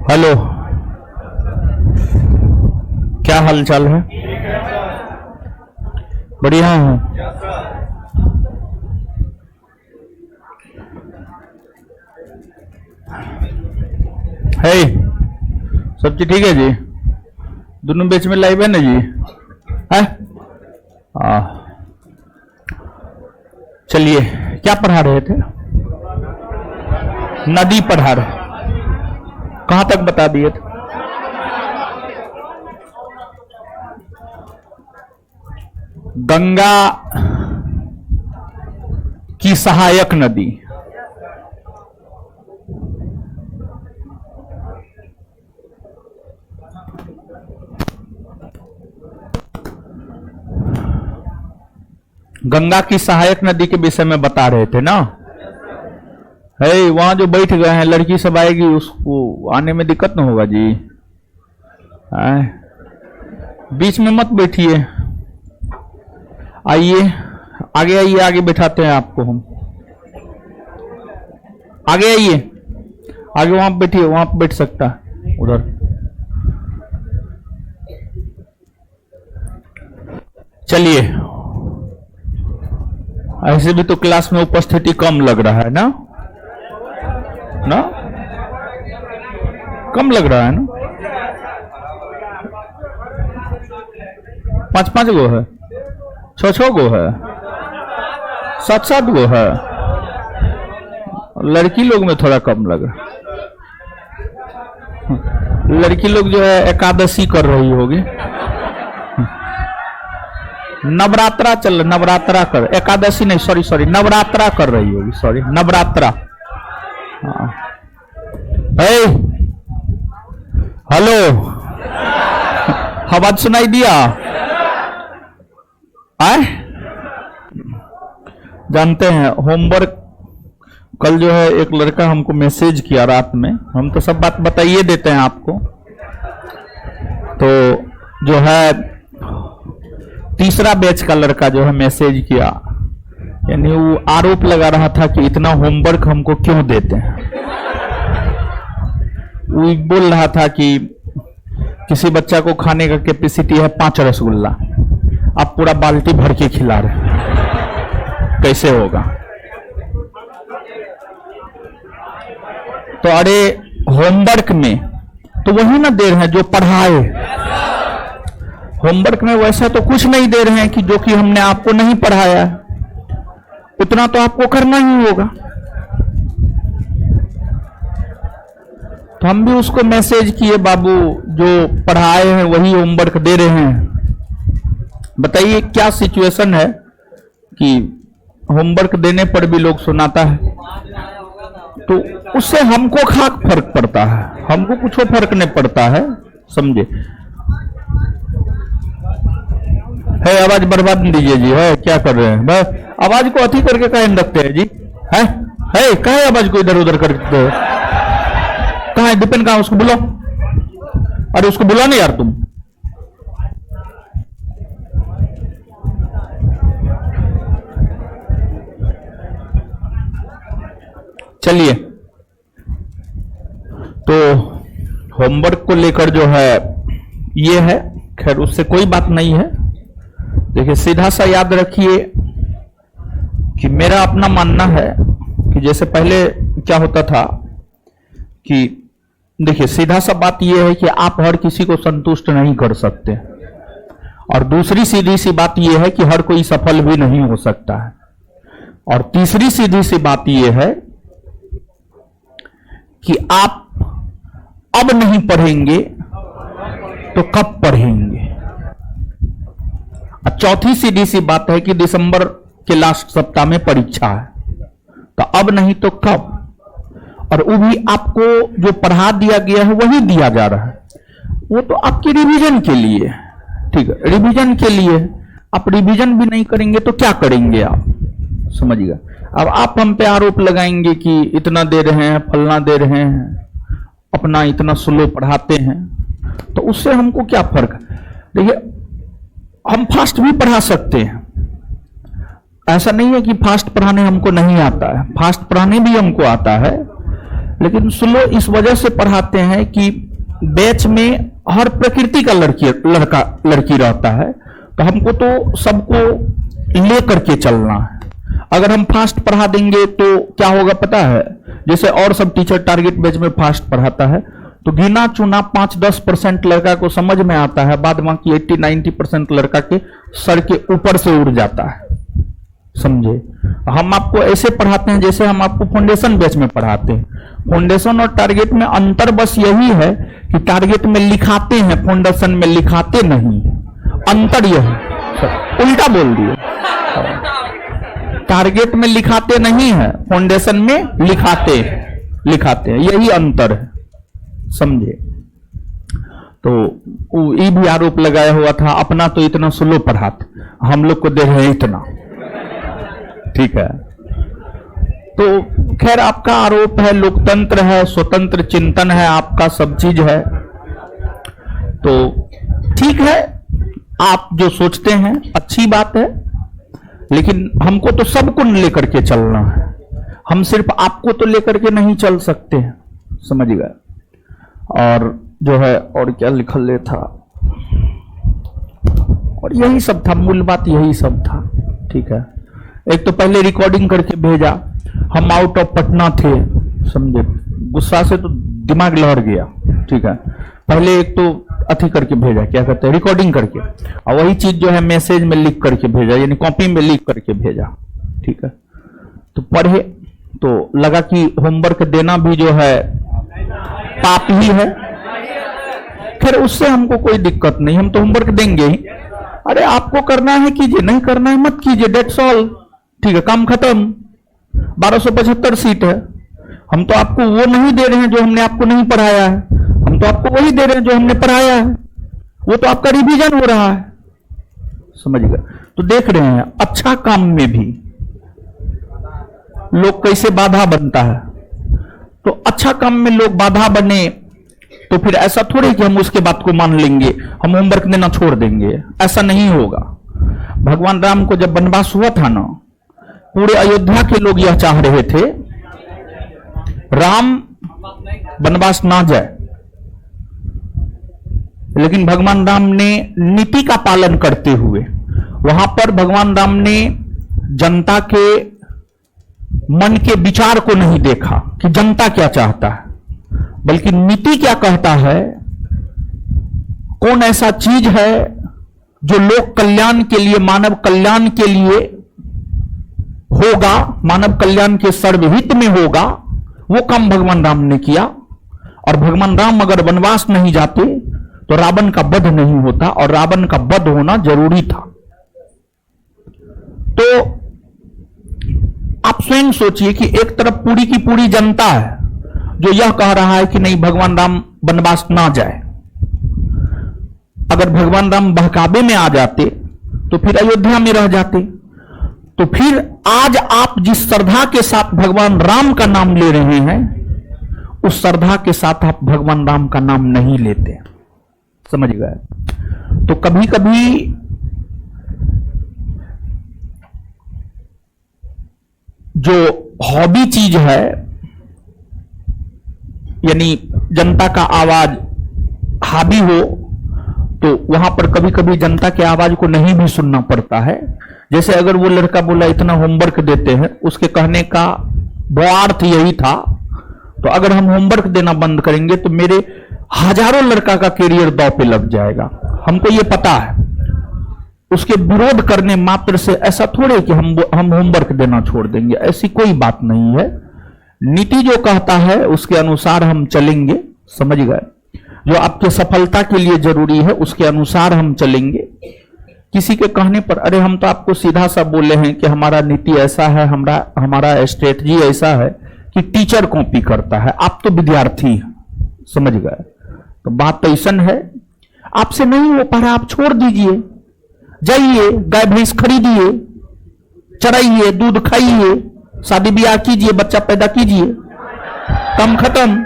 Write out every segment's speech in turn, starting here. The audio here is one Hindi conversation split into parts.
हेलो, क्या हाल चाल है? बढ़िया है। है सब चीज ठीक है जी? दोनों बीच में लाइव है ना जी? है? चलिए, क्या पढ़ा रहे थे? नदी पढ़ा रहे, कहां तक बता दिए थे? गंगा की सहायक नदी। गंगा की सहायक नदी के विषय में बता रहे थे ना? है वहां जो बैठ गए हैं, लड़की सब आएगी, उसको आने में दिक्कत न होगा जी? बीच में मत बैठिए, आइए आगे, आइए आगे बैठाते हैं आपको हम। आगे आइए, आगे वहां बैठिए, वहां पे बैठ सकता है उधर। चलिए, ऐसे भी तो क्लास में उपस्थिति कम लग रहा है ना? ना कम लग रहा है ना? 5-5 गो है, 6-6 गो है, 7-7 गो है। लड़की लोग में थोड़ा कम लग रहा है। लड़की लोग जो है एकादशी कर रही होगी, नवरात्रा चल, नवरात्रा कर, एकादशी नहीं, सॉरी नवरात्रा कर रही होगी, सॉरी नवरात्रा। हेलो, आवाज सुनाई दिया? आए? जानते हैं होमवर्क, कल जो है एक लड़का हमको मैसेज किया रात में, हम तो सब बात बताइए देते हैं आपको। तो जो है तीसरा बैच का लड़का जो है मैसेज किया, यानी वो आरोप लगा रहा था कि इतना होमवर्क हमको क्यों देते हैं। वो बोल रहा था कि किसी बच्चा को खाने का कैपेसिटी है 5 रसगुल्ला, आप पूरा बाल्टी भर के खिला रहे, कैसे होगा? तो अरे होमवर्क में तो वही ना दे रहे हैं जो पढ़ाए। होमवर्क में वैसा तो कुछ नहीं दे रहे हैं कि जो कि हमने आपको नहीं पढ़ाया है, उतना तो आपको करना ही होगा। तो हम भी उसको मैसेज किए, बाबू जो पढ़ाए हैं वही होमवर्क दे रहे हैं। बताइए क्या सिचुएशन है कि होमवर्क देने पर भी लोग सुनाता है, तो उससे हमको खाक फर्क पड़ता है, हमको कुछ फर्क नहीं पड़ता है, समझे? है आवाज बर्बाद नहीं दीजिए जी। है क्या कर रहे हैं? बस आवाज को अथी करके कायम रखते हैं जी। है कहा आवाज को इधर उधर करते हो? कहाँ है दीपेन? कहाँ? उसको बुलाओ। अरे उसको बुला नहीं यार तुम। चलिए, तो होमवर्क को लेकर जो है ये है, खैर उससे कोई बात नहीं है। देखिए सीधा सा याद रखिए कि मेरा अपना मानना है कि जैसे पहले क्या होता था कि देखिए सीधा सा बात यह है कि आप हर किसी को संतुष्ट नहीं कर सकते, और दूसरी सीधी सी बात यह है कि हर कोई सफल भी नहीं हो सकता है, और तीसरी सीधी सी बात यह है कि आप अब नहीं पढ़ेंगे तो कब पढ़ेंगे। और चौथी सीधी सी बात है कि दिसंबर के लास्ट सप्ताह में परीक्षा है, तो अब नहीं तो कब। और वो भी आपको जो पढ़ा दिया गया है वही दिया जा रहा है, वो तो आपके रिवीजन के लिए, ठीक है, रिवीजन के लिए। आप रिवीजन भी नहीं करेंगे तो क्या करेंगे आप, समझिएगा। अब आप हम पे आरोप लगाएंगे कि इतना दे रहे हैं, फलना दे रहे हैं, अपना इतना स्लो पढ़ाते हैं, तो उससे हमको क्या फर्क? देखिए हम फास्ट भी पढ़ा सकते हैं, ऐसा नहीं है कि फास्ट पढ़ाने हमको नहीं आता है, फास्ट पढ़ाने भी हमको आता है, लेकिन स्लो इस वजह से पढ़ाते हैं कि बैच में हर प्रकृति का लड़की रहता है, तो हमको तो सबको ले करके चलना है। अगर हम फास्ट पढ़ा देंगे तो क्या होगा पता है, जैसे और सब टीचर टारगेट बैच में फास्ट पढ़ाता है तो गिना चुना 5-10% लड़का को समझ में आता है, बाद बाकी 80-90% लड़का के सर के ऊपर से उड़ जाता है। समझे? हम आपको ऐसे पढ़ाते हैं जैसे हम आपको फाउंडेशन बैच में पढ़ाते हैं। फाउंडेशन और टारगेट में अंतर बस यही है कि टारगेट में लिखाते हैं, फाउंडेशन में लिखाते नहीं। अंतर यह है, उल्टा बोल दिए। टारगेट में लिखाते नहीं है, फाउंडेशन में लिखाते हैं, यही अंतर है। समझे? तो ये भी आरोप लगाया हुआ था, अपना तो इतना स्लो पढ़ाते, हम लोग को दे रहे हैं इतना। ठीक है, तो खैर आपका आरोप है, लोकतंत्र है, स्वतंत्र चिंतन है, आपका सब चीज है, तो ठीक है, आप जो सोचते हैं अच्छी बात है, लेकिन हमको तो सबको लेकर के चलना है। हम सिर्फ आपको तो लेकर के नहीं चल सकते हैं। समझ गए? और जो है, और क्या लिखल ले था, और यही सब था, मूल बात यही सब था। ठीक है, एक तो पहले रिकॉर्डिंग करके भेजा, हम आउट ऑफ पटना थे, समझे? गुस्सा से तो दिमाग लहर गया। ठीक है, पहले एक तो अथी करके भेजा, क्या कहते हैं, रिकॉर्डिंग करके, और वही चीज जो है मैसेज में लिख करके भेजा, यानी कॉपी में लिख करके भेजा। ठीक है, तो पढ़े तो लगा कि होमवर्क देना भी जो है पाप ही है। फिर उससे हमको कोई दिक्कत नहीं, हम तो होमवर्क देंगे ही। अरे आपको करना है कीजिए, नहीं करना है मत कीजिए, डेट्स ऑल। ठीक है, काम खत्म। 1275 सीट है, हम तो आपको वो नहीं दे रहे हैं जो हमने आपको नहीं पढ़ाया है, हम तो आपको वही दे रहे हैं जो हमने पढ़ाया है, वो तो आपका रिवीजन हो रहा है। समझ गए? तो देख रहे हैं अच्छा काम में भी लोग कैसे बाधा बनता है। तो अच्छा काम में लोग बाधा बने तो फिर ऐसा थोड़े कि हम उसके बात को मान लेंगे, हम होमवर्क देना छोड़ देंगे, ऐसा नहीं होगा। भगवान राम को जब वनवास हुआ था ना, पूरे अयोध्या के लोग यह चाह रहे थे राम वनवास ना जाए, लेकिन भगवान राम ने नीति का पालन करते हुए वहां पर भगवान राम ने जनता के मन के विचार को नहीं देखा कि जनता क्या चाहता है, बल्कि नीति क्या कहता है, कौन ऐसा चीज है जो लोक कल्याण के लिए, मानव कल्याण के लिए होगा, मानव कल्याण के सर्वहित में होगा, वो काम भगवान राम ने किया। और भगवान राम अगर वनवास नहीं जाते तो रावण का वध नहीं होता, और रावण का वध होना जरूरी था। तो आप स्वयं सोचिए कि एक तरफ पूरी की पूरी जनता है जो यह कह रहा है कि नहीं भगवान राम वनवास ना जाए। अगर भगवान राम बहकावे में आ जाते तो फिर अयोध्या में रह जाते। तो फिर आज आप जिस श्रद्धा के साथ भगवान राम का नाम ले रहे हैं, उस श्रद्धा के साथ आप भगवान राम का नाम नहीं लेते। समझ गए? तो कभी कभी जो हॉबी चीज है, यानी जनता का आवाज हावी हो, तो वहां पर कभी कभी जनता के आवाज को नहीं भी सुनना पड़ता है। जैसे अगर वो लड़का बोला इतना होमवर्क देते हैं, उसके कहने का भावार्थ यही था, तो अगर हम होमवर्क देना बंद करेंगे तो मेरे हजारों लड़का का कैरियर दांव पे लग जाएगा, हमको ये पता है। उसके विरोध करने मात्र से ऐसा थोड़े कि हम होमवर्क देना छोड़ देंगे, ऐसी कोई बात नहीं है। नीति जो कहता है उसके अनुसार हम चलेंगे। समझ गए? जो आपके सफलता के लिए जरूरी है उसके अनुसार हम चलेंगे। किसी के कहने पर अरे हम तो आपको सीधा सा बोले हैं कि हमारा नीति ऐसा है, हमारा स्ट्रेटजी ऐसा है कि टीचर कॉपी करता है, आप तो विद्यार्थी हैं। समझ गए? तो बात तो ऐसा है, आपसे नहीं हो पा रहा, आप छोड़ दीजिए, जाइए गाय भैंस खरीदिए, चराइए, दूध खाइए, शादी ब्याह कीजिए, बच्चा पैदा कीजिए, कम खत्म।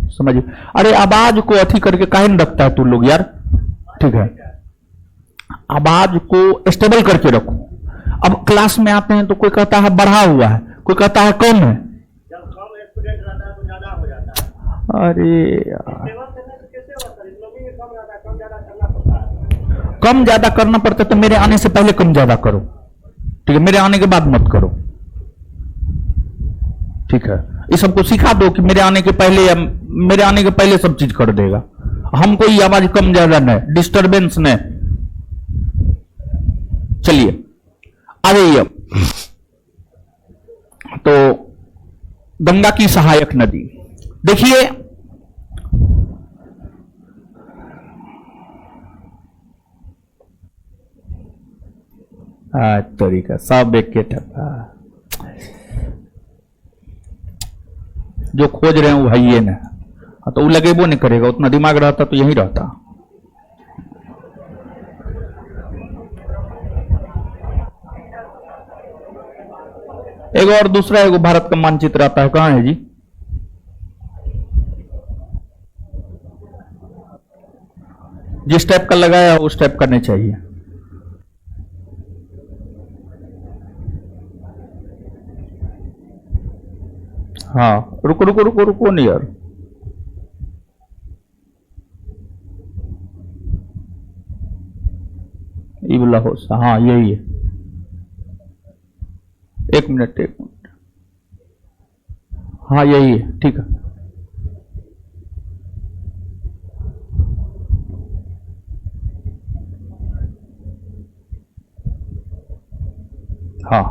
समझिए? अरे आवाज को अथी करके काहे न रखता है तू लोग यार? ठीक है, आवाज को स्टेबल करके रखो। अब क्लास में आते हैं तो कोई कहता है बढ़ा हुआ है, कोई कहता है कम है। अरे यार, कम ज्यादा करना पड़ता तो मेरे आने से पहले कम ज्यादा करो, ठीक है, मेरे आने के बाद मत करो, ठीक है। इस सबको सिखा दो कि मेरे आने के पहले या मेरे आने के पहले सब चीज कर देगा, हम कोई आवाज कम ज्यादा नहीं, डिस्टरबेंस नहीं। चलिए आ जाइए। तो गंगा की सहायक नदी देखिए, तरीका सब एक के टका, जो खोज रहे हैं वो है ना, तो वो लगेबो नहीं करेगा, उतना दिमाग रहता तो यही रहता। एक और दूसरा एगो भारत का मानचित्र आता है, कहां है जी? जिस टाइप का लगाया उस टाइप करने चाहिए। हाँ रुको रुको रुको रुको नहीं यार, इबला हो, हाँ यही है, एक मिनट, हाँ यही है, ठीक है। हाँ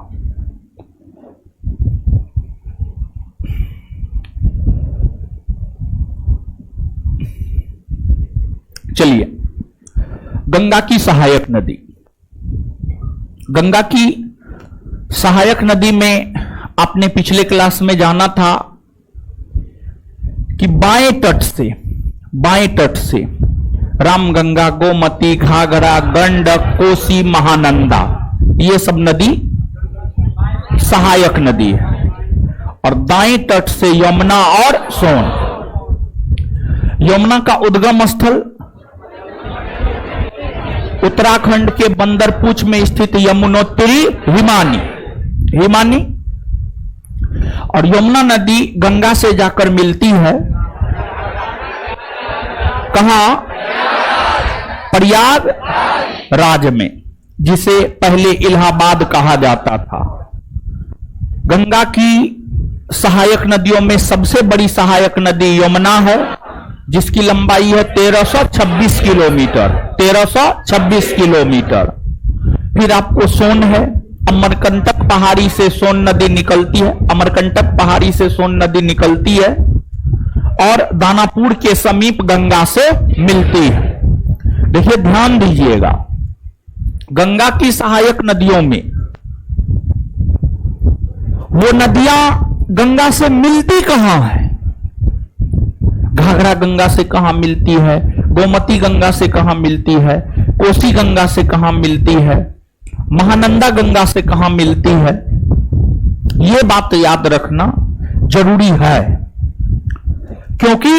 चलिए, गंगा की सहायक नदी। गंगा की सहायक नदी में आपने पिछले क्लास में जाना था कि बाएं तट से रामगंगा, गोमती, घाघरा, गंडक, कोसी, महानंदा, ये सब नदी सहायक नदी है। और दाएं तट से यमुना और सोन। यमुना का उद्गम स्थल उत्तराखंड के बंदरपूछ में स्थित यमुनोत्री हिमानी, और यमुना नदी गंगा से जाकर मिलती है कहां? प्रयागराज में, जिसे पहले इलाहाबाद कहा जाता था। गंगा की सहायक नदियों में सबसे बड़ी सहायक नदी यमुना है, जिसकी लंबाई है 1326 किलोमीटर। 1326 किलोमीटर। फिर आपको सोन है, अमरकंटक पहाड़ी से सोन नदी निकलती है, अमरकंटक पहाड़ी से सोन नदी निकलती है और दानापुर के समीप गंगा से मिलती है। देखिए ध्यान दीजिएगा, गंगा की सहायक नदियों में वो नदियां गंगा से मिलती कहां है? घाघरा गंगा से कहां मिलती है, गोमती गंगा से कहां मिलती है, कोसी गंगा से कहां मिलती है, महानंदा गंगा से कहां मिलती है, यह बात याद रखना जरूरी है। क्योंकि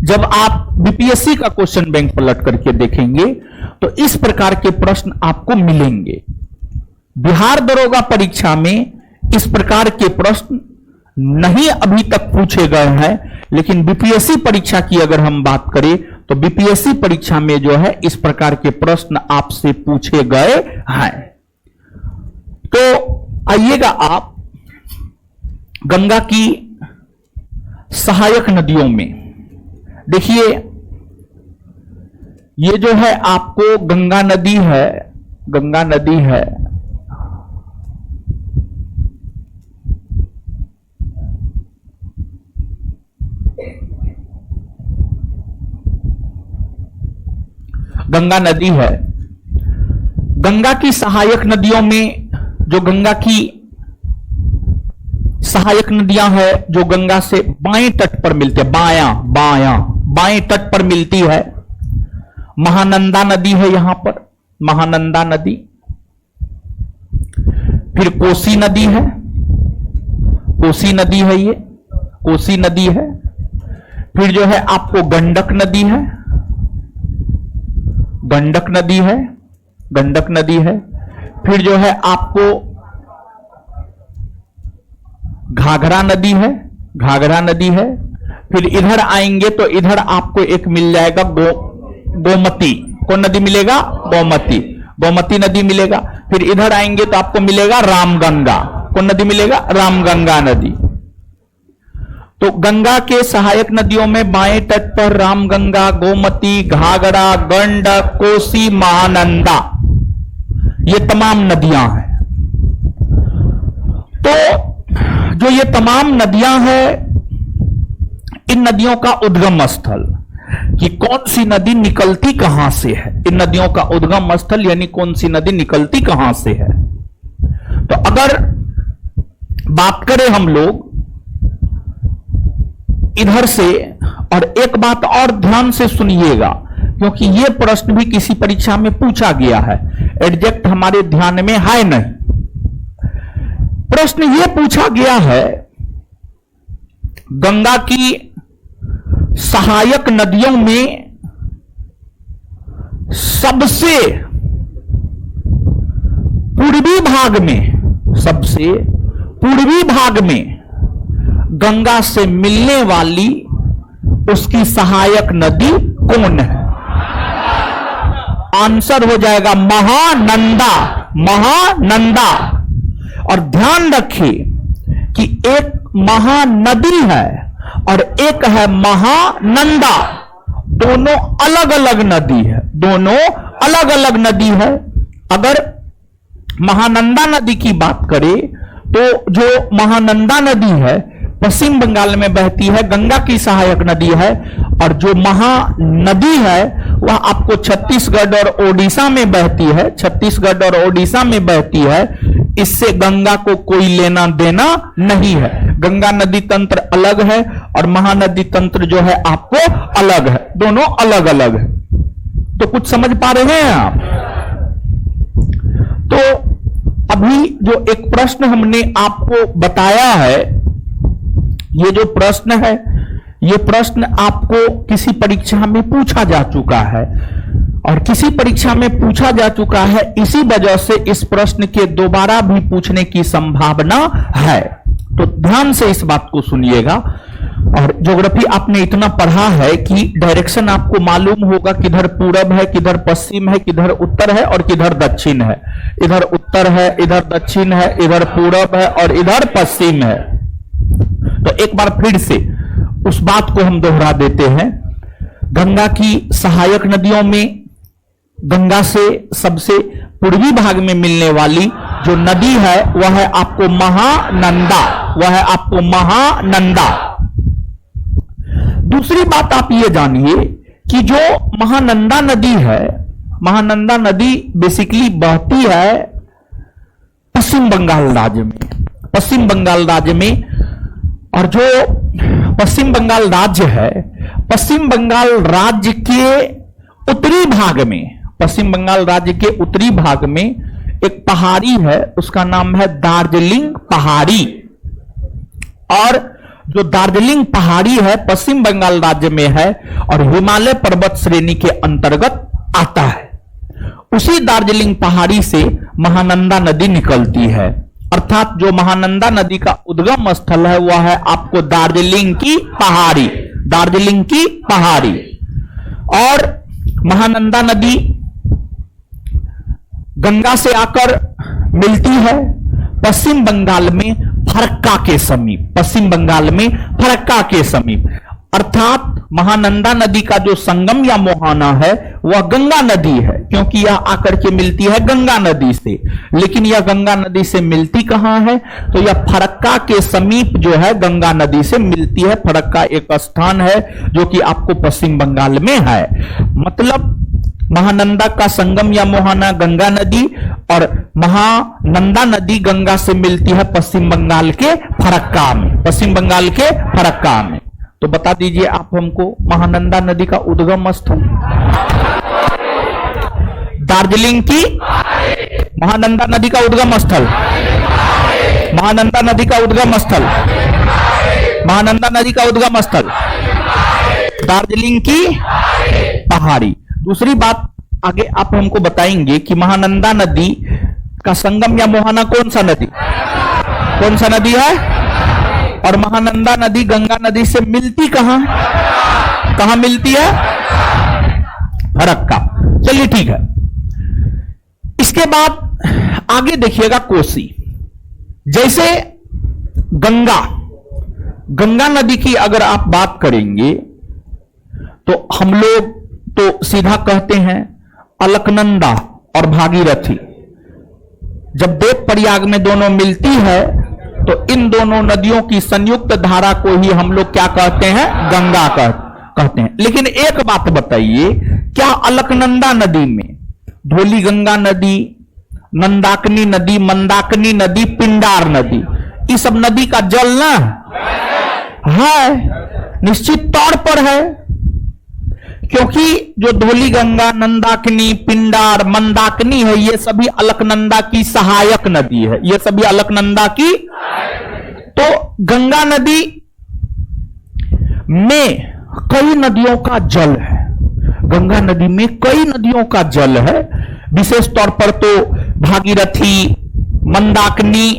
जब आप बीपीएससी का क्वेश्चन बैंक पलट करके देखेंगे तो इस प्रकार के प्रश्न आपको मिलेंगे। बिहार दरोगा परीक्षा में इस प्रकार के प्रश्न नहीं अभी तक पूछे गए हैं, लेकिन बीपीएससी परीक्षा की अगर हम बात करें तो बीपीएससी परीक्षा में जो है इस प्रकार के प्रश्न आपसे पूछे गए हैं। तो आइएगा आप गंगा की सहायक नदियों में देखिए, ये जो है आपको गंगा नदी है, गंगा नदी है, गंगा नदी है। गंगा की सहायक नदियों में जो गंगा की सहायक नदियां है जो गंगा से बाएं तट पर मिलती है, बाएं तट पर मिलती है, महानंदा नदी है यहां पर, महानंदा नदी। फिर कोसी नदी है, कोसी नदी है, ये कोसी नदी है। फिर जो है आपको गंडक नदी है, गंडक नदी है, गंडक नदी है। फिर जो है आपको घाघरा नदी है, घाघरा नदी है। फिर इधर आएंगे तो इधर आपको एक मिल जाएगा गोमती। कौन नदी मिलेगा? गोमती। गोमती नदी मिलेगा। फिर इधर आएंगे तो आपको मिलेगा रामगंगा। कौन नदी मिलेगा? रामगंगा नदी। तो गंगा के सहायक नदियों में बाएं तट पर रामगंगा, गोमती, घाघरा, गंडक, कोसी, महानंदा, ये तमाम नदियां हैं। तो जो ये तमाम नदियां हैं, इन नदियों का उद्गम स्थल, कि कौन सी नदी निकलती कहां से है, इन नदियों का उद्गम स्थल यानी कौन सी नदी निकलती कहां से है। तो अगर बात करें हम लोग इधर से, और एक बात और ध्यान से सुनिएगा, क्योंकि यह प्रश्न भी किसी परीक्षा में पूछा गया है, एग्जैक्ट हमारे ध्यान में है नहीं। प्रश्न यह पूछा गया है, गंगा की सहायक नदियों में सबसे पूर्वी भाग में, सबसे पूर्वी भाग में गंगा से मिलने वाली उसकी सहायक नदी कौन है? आंसर हो जाएगा महानंदा। महानंदा। और ध्यान रखिए कि एक महानदी है और एक है महानंदा, दोनों अलग अलग नदी है, दोनों अलग अलग नदी है। अगर महानंदा नदी की बात करें तो जो महानंदा नदी है पश्चिम बंगाल में बहती है, गंगा की सहायक नदी है, और जो महानदी है वह आपको छत्तीसगढ़ और ओडिशा में बहती है, छत्तीसगढ़ और ओडिशा में बहती है। इससे गंगा को कोई लेना देना नहीं है। गंगा नदी तंत्र अलग है और महानदी तंत्र जो है आपको अलग है, दोनों अलग अलग है। तो कुछ समझ पा रहे हैं आप? तो अभी जो एक प्रश्न हमने आपको बताया है, ये जो प्रश्न है, ये प्रश्न आपको किसी परीक्षा में पूछा जा चुका है, और किसी परीक्षा में पूछा जा चुका है, इसी वजह से इस प्रश्न के दोबारा भी पूछने की संभावना है। तो ध्यान से इस बात को सुनिएगा। और ज्योग्राफी आपने इतना पढ़ा है कि डायरेक्शन आपको मालूम होगा, किधर पूरब है, किधर पश्चिम है, किधर उत्तर है और किधर दक्षिण है। इधर उत्तर है, इधर दक्षिण है, इधर पूरब है और इधर पश्चिम है। तो एक बार फिर से उस बात को हम दोहरा देते हैं। गंगा की सहायक नदियों में गंगा से सबसे पूर्वी भाग में मिलने वाली जो नदी है वह है आपको महानंदा, वह है आपको महानंदा। दूसरी बात आप ये जानिए कि जो महानंदा नदी है, महानंदा नदी बेसिकली बहती है पश्चिम बंगाल राज्य में, पश्चिम बंगाल राज्य में। और जो पश्चिम बंगाल राज्य है, पश्चिम बंगाल राज्य के उत्तरी भाग में, पश्चिम बंगाल राज्य के उत्तरी भाग में एक पहाड़ी है, उसका नाम है दार्जिलिंग पहाड़ी। और जो दार्जिलिंग पहाड़ी है पश्चिम बंगाल राज्य में है और हिमालय पर्वत श्रेणी के अंतर्गत आता है। उसी दार्जिलिंग पहाड़ी से महानंदा नदी निकलती है, अर्थात जो महानंदा नदी का उद्गम स्थल है वह है आपको दार्जिलिंग की पहाड़ी, दार्जिलिंग की पहाड़ी। और महानंदा नदी गंगा से आकर मिलती है पश्चिम बंगाल में फरक्का के समीप, पश्चिम बंगाल में फरक्का के समीप। अर्थात महानंदा नदी का जो संगम या मोहाना है वह गंगा नदी है, क्योंकि यह आकर के मिलती है गंगा नदी से। लेकिन यह गंगा नदी से मिलती कहां है? तो यह फरक्का के समीप जो है गंगा नदी से मिलती है। फरक्का एक स्थान है जो कि आपको पश्चिम बंगाल में है। मतलब महानंदा का संगम या मोहाना गंगा नदी, और महानंदा नदी गंगा से मिलती है पश्चिम बंगाल के फरक्का में, पश्चिम बंगाल के फरक्का में। तो बता दीजिए आप हमको महानंदा नदी का उद्गम स्थल। दार्जिलिंग की महानंदा नदी का उद्गम स्थल, महानंदा नदी का उद्गम स्थल, महानंदा नदी का उद्गम स्थल दार्जिलिंग की पहाड़ी। दूसरी बात आगे आप हमको बताएंगे कि महानंदा नदी का संगम या मोहाना कौन सा नदी, कौन सा नदी है? और महानंदा नदी गंगा नदी से मिलती कहां मिलती है? फरक्का। चलिए ठीक है। इसके बाद आगे देखिएगा कोसी। जैसे गंगा नदी की अगर आप बात करेंगे तो हम लोग तो सीधा कहते हैं अलकनंदा और भागीरथी। जब देव प्रयाग में दोनों मिलती है तो इन दोनों नदियों की संयुक्त धारा को ही हम लोग क्या कहते हैं? गंगा कहते हैं। लेकिन एक बात बताइए, क्या अलकनंदा नदी में धौली गंगा नदी, नंदाकिनी नदी, मंदाकिनी नदी, पिंडार नदी, ये सब नदी का जल ना है? निश्चित तौर पर है, क्योंकि जो धौली गंगा, नंदाकिनी, पिंडार, मंदाकिनी है, ये सभी अलकनंदा की सहायक नदी है। ये सभी अलकनंदा की। तो गंगा नदी में कई नदियों का जल है। गंगा नदी में कई नदियों का जल है। विशेष तौर पर तो भागीरथी, मंदाकिनी,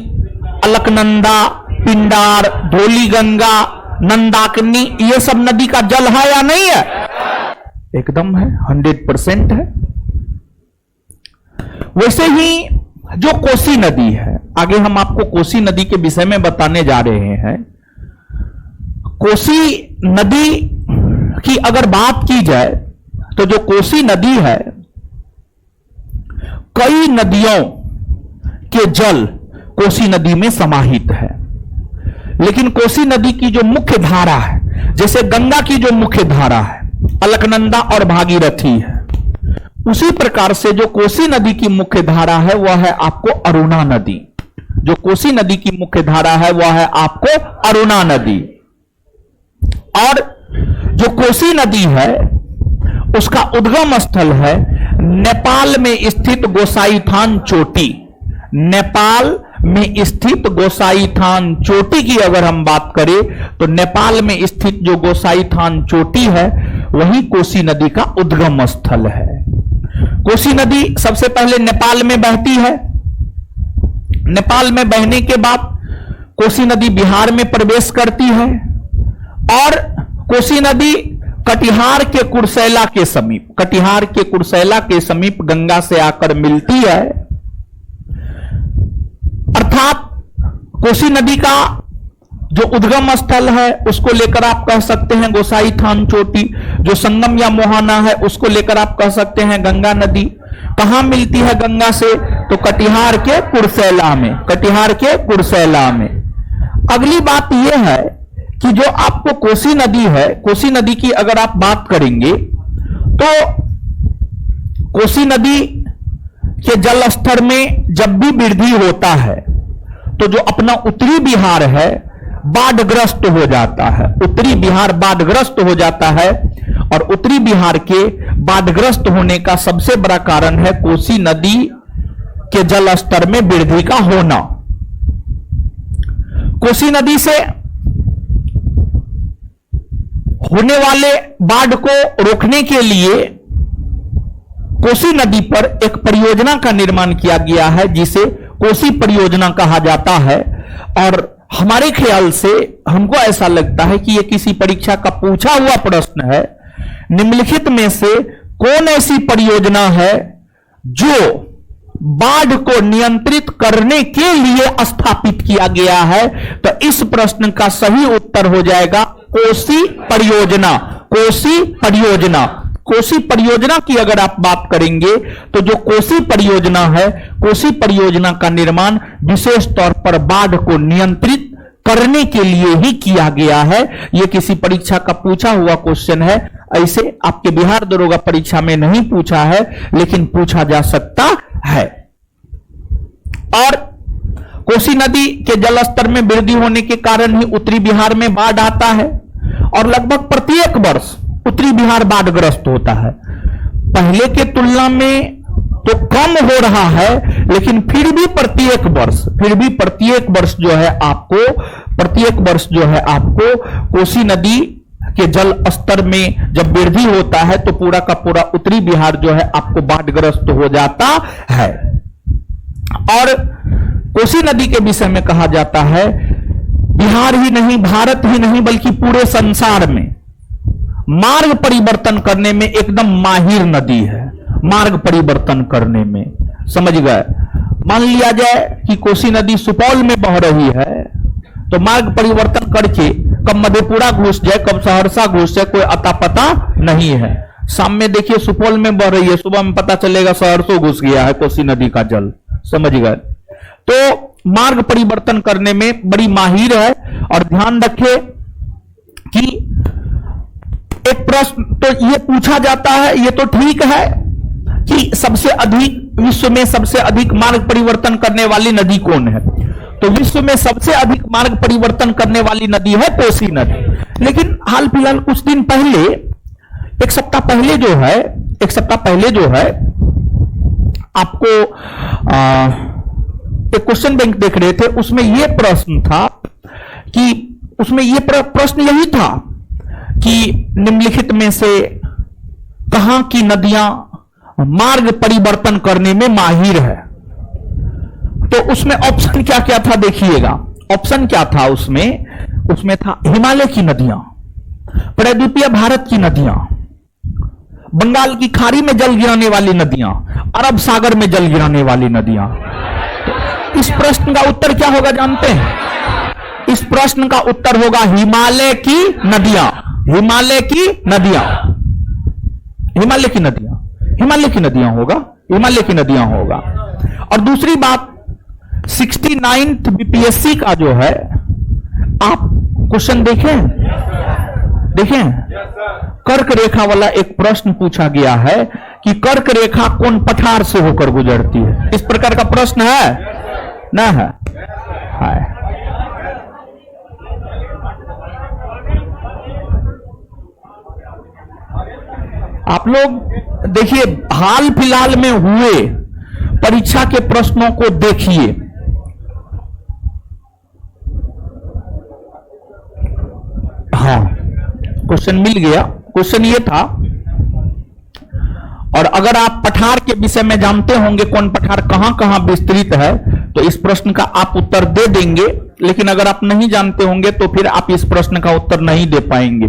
अलकनंदा, पिंडार, धौली गंगा, नंदाकिनी, ये सब नदी का जल है या नहीं है? एकदम है, 100% है। वैसे ही जो कोसी नदी है, आगे हम आपको कोसी नदी के विषय में बताने जा रहे हैं। कोसी नदी की अगर बात की जाए तो जो कोसी नदी है, कई नदियों के जल कोसी नदी में समाहित है। लेकिन कोसी नदी की जो मुख्य धारा है, जैसे गंगा की जो मुख्य धारा है अलकनंदा और भागीरथी है, उसी प्रकार से जो कोसी नदी की मुख्य धारा है वह है आपको अरुणा नदी। जो कोसी नदी की मुख्य धारा है वह है आपको अरुणा नदी। और जो कोसी नदी है उसका उद्गम स्थल है नेपाल में स्थित गोसाईथान चोटी। नेपाल में स्थित गोसाईथान चोटी की अगर हम बात करें तो नेपाल में स्थित जो गोसाईथान चोटी है वही कोसी नदी का उद्गम स्थल है। कोसी नदी सबसे पहले नेपाल में बहती है। नेपाल में बहने के बाद कोसी नदी बिहार में प्रवेश करती है और कोसी नदी कटिहार के कुर्सेला के समीप गंगा से आकर मिलती है। अर्थात कोसी नदी का जो उद्गम स्थल है उसको लेकर आप कह सकते हैं गोसाईथान चोटी। जो संगम या मोहाना है उसको लेकर आप कह सकते हैं गंगा नदी। कहां मिलती है गंगा से? तो कटिहार के कुर्सेला में। अगली बात यह है कि जो आपको कोसी नदी है, कोसी नदी की अगर आप बात करेंगे तो कोसी नदी के जल स्तर में जब भी वृद्धि होता है तो जो अपना उत्तरी बिहार है बाढ़ग्रस्त हो जाता है। उत्तरी बिहार बाढ़ग्रस्त हो जाता है और उत्तरी बिहार के बाढ़ग्रस्त होने का सबसे बड़ा कारण है कोसी नदी के जल स्तर में वृद्धि का होना। कोसी नदी से होने वाले बाढ़ को रोकने के लिए कोसी नदी पर एक परियोजना का निर्माण किया गया है जिसे कोसी परियोजना कहा जाता है। और हमारे ख्याल से हमको ऐसा लगता है कि यह किसी परीक्षा का पूछा हुआ प्रश्न है। निम्नलिखित में से कौन ऐसी परियोजना है जो बाढ़ को नियंत्रित करने के लिए स्थापित किया गया है? तो इस प्रश्न का सही उत्तर हो जाएगा कोसी परियोजना। कोसी परियोजना की अगर आप बात करेंगे तो जो कोसी परियोजना है, कोसी परियोजना का निर्माण विशेष तौर पर बाढ़ को नियंत्रित करने के लिए ही किया गया है। यह किसी परीक्षा का पूछा हुआ क्वेश्चन है। ऐसे आपके बिहार दरोगा परीक्षा में नहीं पूछा है लेकिन पूछा जा सकता है। और कोसी नदी के जलस्तर में वृद्धि होने के कारण ही उत्तरी बिहार में बाढ़ आता है और लगभग प्रत्येक वर्ष उत्तरी बिहार बाढ़ग्रस्त होता है। पहले के तुलना में तो कम हो रहा है लेकिन फिर भी प्रत्येक वर्ष जो है आपको कोसी नदी के जल स्तर में जब वृद्धि होता है तो पूरा का पूरा उत्तरी बिहार जो है आपको बाढ़ग्रस्त हो जाता है। और कोसी नदी के विषय में कहा जाता है बिहार ही नहीं, भारत ही नहीं, बल्कि पूरे संसार में मार्ग परिवर्तन करने में एकदम माहिर नदी है। मार्ग परिवर्तन करने में, समझ गए। मान लिया जाए कि कोसी नदी सुपौल में बह रही है, तो मार्ग परिवर्तन करके कब मधेपुरा घुस जाए, कब सहरसा घुस जाए, कोई अता पता नहीं है। शाम में देखिए सुपौल में बह रही है, सुबह में पता चलेगा सहरसों घुस गया है कोसी नदी का जल, समझ गए। तो मार्ग परिवर्तन करने में बड़ी माहिर है। और ध्यान रखे कि एक प्रश्न तो ये पूछा जाता है, ये तो ठीक है कि सबसे अधिक, विश्व में सबसे अधिक मार्ग परिवर्तन करने वाली नदी कौन है, तो विश्व में सबसे अधिक मार्ग परिवर्तन करने वाली नदी है कोसी नदी। लेकिन हाल फिलहाल कुछ दिन पहले, एक सप्ताह पहले जो है आपको एक क्वेश्चन बैंक देख रहे थे, उसमें यह प्रश्न था कि उसमें यह प्रश्न यही था कि निम्नलिखित में से कहां की नदियां मार्ग परिवर्तन करने में माहिर है। तो उसमें ऑप्शन क्या क्या था देखिएगा। ऑप्शन क्या था उसमें था हिमालय की नदियां, प्रायद्वीपीय भारत की नदियां, बंगाल की खाड़ी में जल गिराने वाली नदियां, अरब सागर में जल गिराने वाली नदियां। तो इस प्रश्न का उत्तर क्या होगा जानते हैं? इस प्रश्न का उत्तर होगा हिमालय की नदियां। हिमालय की नदियां, हिमालय की नदियां, हिमालय की नदियां होगा, हिमालय की नदियां होगा। और दूसरी बात, 69th बीपीएससी का जो है, आप क्वेश्चन देखें कर्क रेखा वाला एक प्रश्न पूछा गया है कि कर्क रेखा कौन पठार से होकर गुजरती है। इस प्रकार का प्रश्न है ना? है। आप लोग देखिए, हाल फिलहाल में हुए परीक्षा के प्रश्नों को देखिए। हाँ, क्वेश्चन मिल गया। क्वेश्चन ये था, और अगर आप पठार के विषय में जानते होंगे कौन पठार कहां कहां विस्तृत है, तो इस प्रश्न का आप उत्तर दे देंगे। लेकिन अगर आप नहीं जानते होंगे तो फिर आप इस प्रश्न का उत्तर नहीं दे पाएंगे।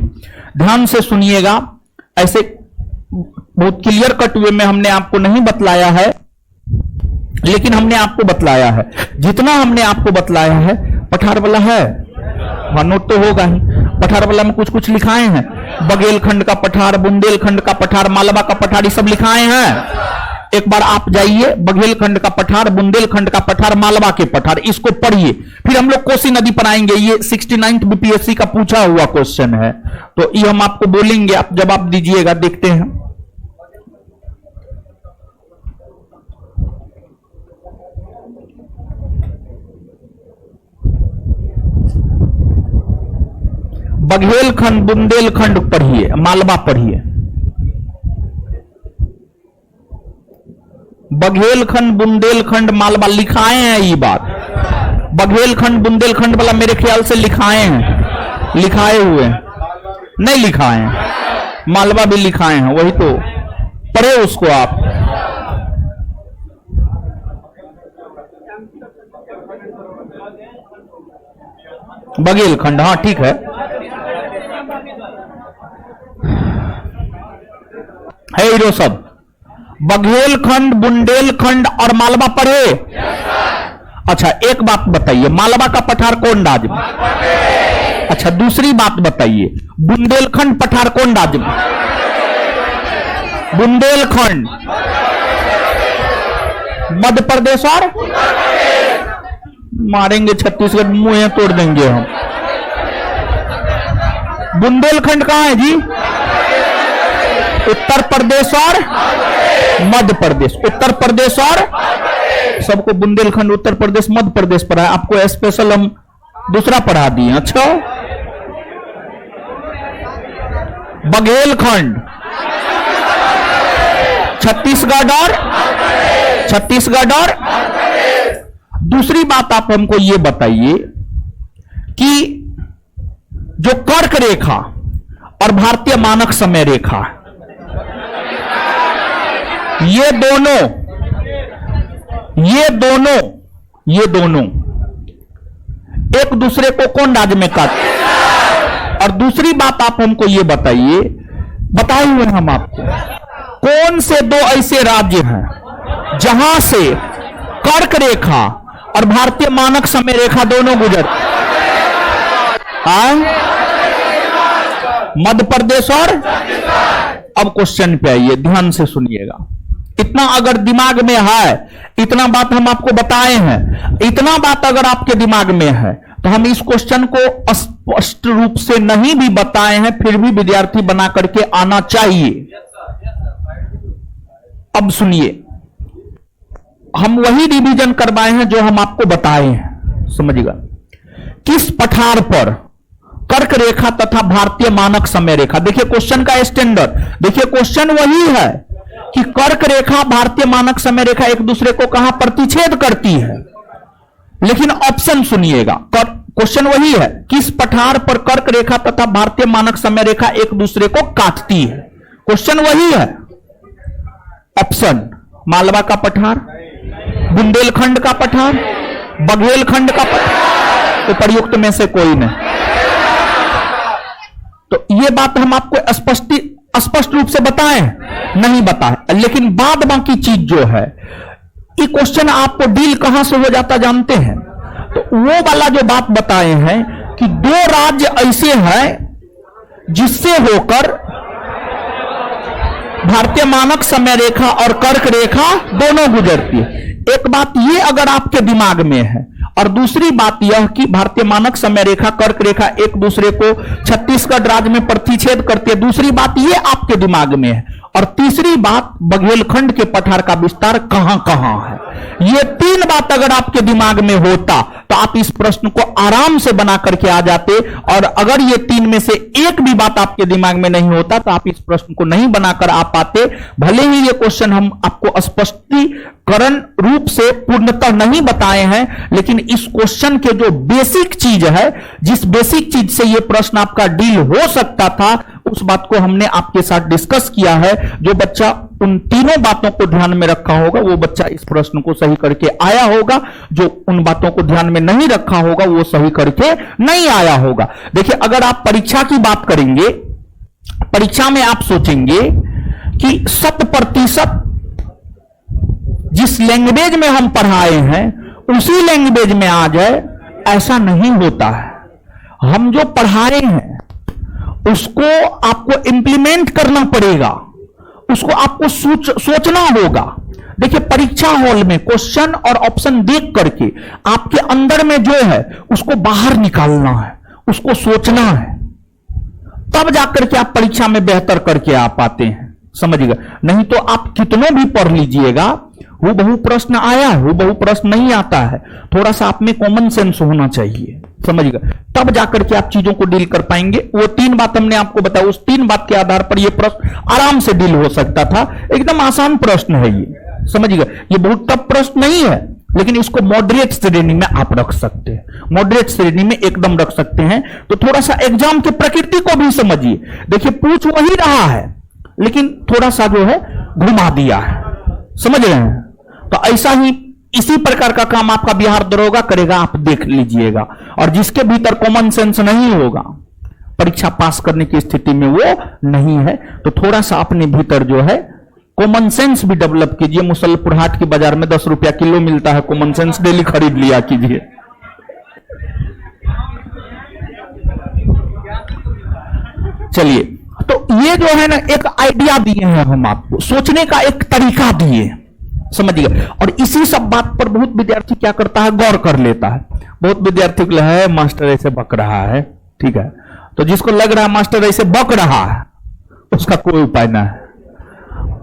ध्यान से सुनिएगा, ऐसे बहुत क्लियर कट वे में हमने आपको नहीं बतलाया है, लेकिन हमने आपको बतलाया है। जितना हमने आपको बतलाया है, पठार वाला है, वहां नोट तो होगा ही। पठार वाला में कुछ कुछ लिखाए हैं, बघेलखंड का पठार, बुंदेलखंड का पठार, मालवा का पठार, ये सब लिखाए हैं। एक बार आप जाइए, बघेलखंड का पठार, बुंदेलखंड का पठार, मालवा के पठार, इसको पढ़िए। फिर हम लोग कोसी नदी पर आएंगे। ये 69th बीपीएससी का पूछा हुआ क्वेश्चन है, तो ये हम आपको बोलेंगे, आप जवाब दीजिएगा। देखते हैं, बघेलखंड, बुंदेलखंड पढ़िए, मालवा पढ़िए। बघेलखंड, बुंदेलखंड, मालवा लिखाए हैं। ये बात बघेलखंड बुंदेलखंड वाला मेरे ख्याल से लिखाए हैं, लिखाए हुए नहीं लिखाए हैं, मालवा भी लिखाए हैं। वही तो पढ़े उसको आप। बघेलखंड, हाँ ठीक है हीरो सब। बघेलखंड, बुंदेलखंड और मालवा पढ़े? अच्छा, एक बात बताइए, मालवा का पठार कौन राज्य में? अच्छा, दूसरी बात बताइए, बुंदेलखंड पठार कौन राज्य में? बुंदेलखंड मध्य प्रदेश और मारेंगे छत्तीसगढ़, मुंह तोड़ देंगे हम। बुंदेलखंड कहां है जी? उत्तर प्रदेश और मध्य प्रदेश। उत्तर प्रदेश और सबको बुंदेलखंड उत्तर प्रदेश मध्य प्रदेश पर है। आपको स्पेशल हम दूसरा पढ़ा दिए। अच्छा, बघेलखंड छत्तीसगढ़ और दूसरी बात आप हमको ये बताइए कि जो कर्क रेखा और भारतीय मानक समय रेखा, ये दोनों एक दूसरे को कौन राज्य में काटते? और दूसरी बात आप हमको ये बताइए, बताए हुए हम आपको, कौन से दो ऐसे राज्य हैं जहां से कर्क रेखा और भारतीय मानक समय रेखा दोनों गुजर? मध्य प्रदेश और? अब क्वेश्चन पे आइए, ध्यान से सुनिएगा। इतना अगर दिमाग में है, इतना बात हम आपको बताए हैं, इतना बात अगर आपके दिमाग में है, तो हम इस क्वेश्चन को स्पष्ट रूप से नहीं भी बताए हैं, फिर भी विद्यार्थी बना करके आना चाहिए। अब सुनिए, हम वही रिवीजन करवाए हैं जो हम आपको बताए हैं, समझिएगा। किस पठार पर कर्क रेखा तथा भारतीय मानक समय रेखा, देखिए क्वेश्चन का स्टैंडर्ड, देखिए क्वेश्चन वही है कि कर्क रेखा भारतीय मानक समय रेखा एक दूसरे को कहां प्रतिच्छेद करती है, लेकिन ऑप्शन सुनिएगा। क्वेश्चन वही है, किस पठार पर कर्क रेखा तथा भारतीय मानक समय रेखा एक दूसरे को काटती है, क्वेश्चन वही है। ऑप्शन, मालवा का पठार, बुंदेलखंड का पठार, बघेलखंड का पठार, तो प्रयुक्त में से कोई नहीं। तो यह बात हम आपको स्पष्ट रूप से बताएं, नहीं बताए, लेकिन बाद बाकी चीज जो है, ये क्वेश्चन आपको डील कहां से हो जाता जानते हैं? तो वो वाला जो बात बताए हैं कि दो राज्य ऐसे हैं जिससे होकर भारतीय मानक समय रेखा और कर्क रेखा दोनों गुजरती है। एक बात ये अगर आपके दिमाग में है, और दूसरी बात यह कि भारतीय मानक समय रेखा कर्क रेखा एक दूसरे को छत्तीसगढ़ राज्य में प्रतिच्छेद करती है, दूसरी बात ये आपके दिमाग में है, और तीसरी बात बघेलखंड के पठार का विस्तार कहां कहां है। ये तीन बात अगर आपके दिमाग में होता तो आप इस प्रश्न को आराम से बना करके आ जाते, और अगर ये तीन में से एक भी बात आपके दिमाग में नहीं होता तो आप इस प्रश्न को नहीं बनाकर आ पाते। भले ही ये क्वेश्चन हम आपको स्पष्टीकरण रूप से पूर्णतः नहीं बताए हैं, लेकिन इस क्वेश्चन के जो बेसिक चीज है, जिस बेसिक चीज से ये प्रश्न आपका डील हो सकता था, उस बात को हमने आपके साथ डिस्कस किया है। जो बच्चा उन तीनों बातों को ध्यान में रखा होगा वो बच्चा इस प्रश्न को सही करके आया होगा, जो उन बातों को ध्यान में नहीं रखा होगा वो सही करके नहीं आया होगा। देखिए, अगर आप परीक्षा की बात करेंगे, परीक्षा में आप सोचेंगे कि 100% जिस लैंग्वेज में हम पढ़ाए हैं उसी लैंग्वेज में आ जाए, ऐसा नहीं होता है। हम जो पढ़ाए हैं उसको आपको इंप्लीमेंट करना पड़ेगा, उसको आपको सोचना होगा। देखिए, परीक्षा हॉल में क्वेश्चन और ऑप्शन देख करके आपके अंदर में जो है उसको बाहर निकालना है, उसको सोचना है, तब जाकर के आप परीक्षा में बेहतर करके आ पाते हैं, समझिएगा। नहीं तो आप कितनों भी पढ़ लीजिएगा, वो बहु प्रश्न आया है, वो बहु प्रश्न नहीं आता है। थोड़ा सा आप में कॉमन सेंस होना चाहिए, समझिएगा, तब जाकर के आप चीजों को डील कर पाएंगे। वो तीन बात हमने आपको बताया, उस तीन बात के आधार पर ये प्रश्न आराम से डील हो सकता था। एकदम आसान प्रश्न है ये, समझिएगा। ये बहुत टफ प्रश्न नहीं है, लेकिन इसको मॉडरेट श्रेणी में आप रख सकते हैं, मॉडरेट श्रेणी में एकदम रख सकते हैं। तो थोड़ा सा एग्जाम के प्रकृति को भी समझिए। देखिए, पूछ वही रहा है, लेकिन थोड़ा सा जो है घुमा दिया है, समझ रहे हैं। तो ऐसा ही इसी प्रकार का काम आपका बिहार दरोगा करेगा, आप देख लीजिएगा। और जिसके भीतर कॉमन सेंस नहीं होगा, परीक्षा पास करने की स्थिति में वो नहीं है, तो थोड़ा सा अपने भीतर जो है कॉमन सेंस भी डेवलप कीजिए। मुसल्लपुर हाट के बाजार में 10 रुपया किलो मिलता है, कॉमन सेंस डेली खरीद लिया कीजिए। चलिए, तो ये जो है ना, एक आइडिया दिए हैं हम आपको, सोचने का एक तरीका दिए, समझिए। और इसी सब बात पर बहुत विद्यार्थी क्या करता है, गौर कर लेता है। बहुत विद्यार्थी को है मास्टर ऐसे बक रहा है, ठीक है, तो जिसको लग रहा है मास्टर ऐसे बक रहा है, उसका कोई उपाय ना है।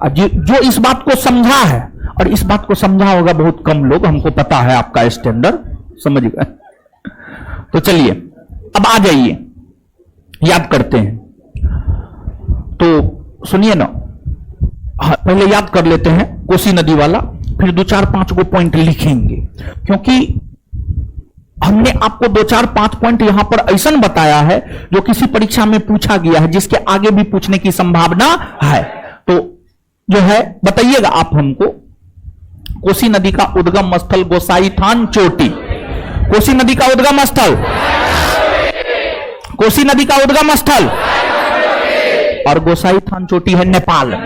जो इस बात को समझा है, और इस बात को समझा होगा बहुत कम लोग, हमको पता है आपका स्टैंडर्ड, समझ गए। तो चलिए अब आ जाइए, याद करते हैं। तो सुनिए ना, पहले याद कर लेते हैं कोसी नदी वाला, फिर 2-4-5 को पॉइंट लिखेंगे, क्योंकि हमने आपको 2-4-5 पॉइंट यहां पर ऐसा बताया है जो किसी परीक्षा में पूछा गया है, जिसके आगे भी पूछने की संभावना है। तो जो है बताइएगा आप हमको, कोसी नदी का उद्गम स्थल गोसाई थान चोटी। कोसी नदी का उद्गम स्थल, कोसी नदी का उद्गम स्थल, और गोसाई थान चोटी है नेपाल में।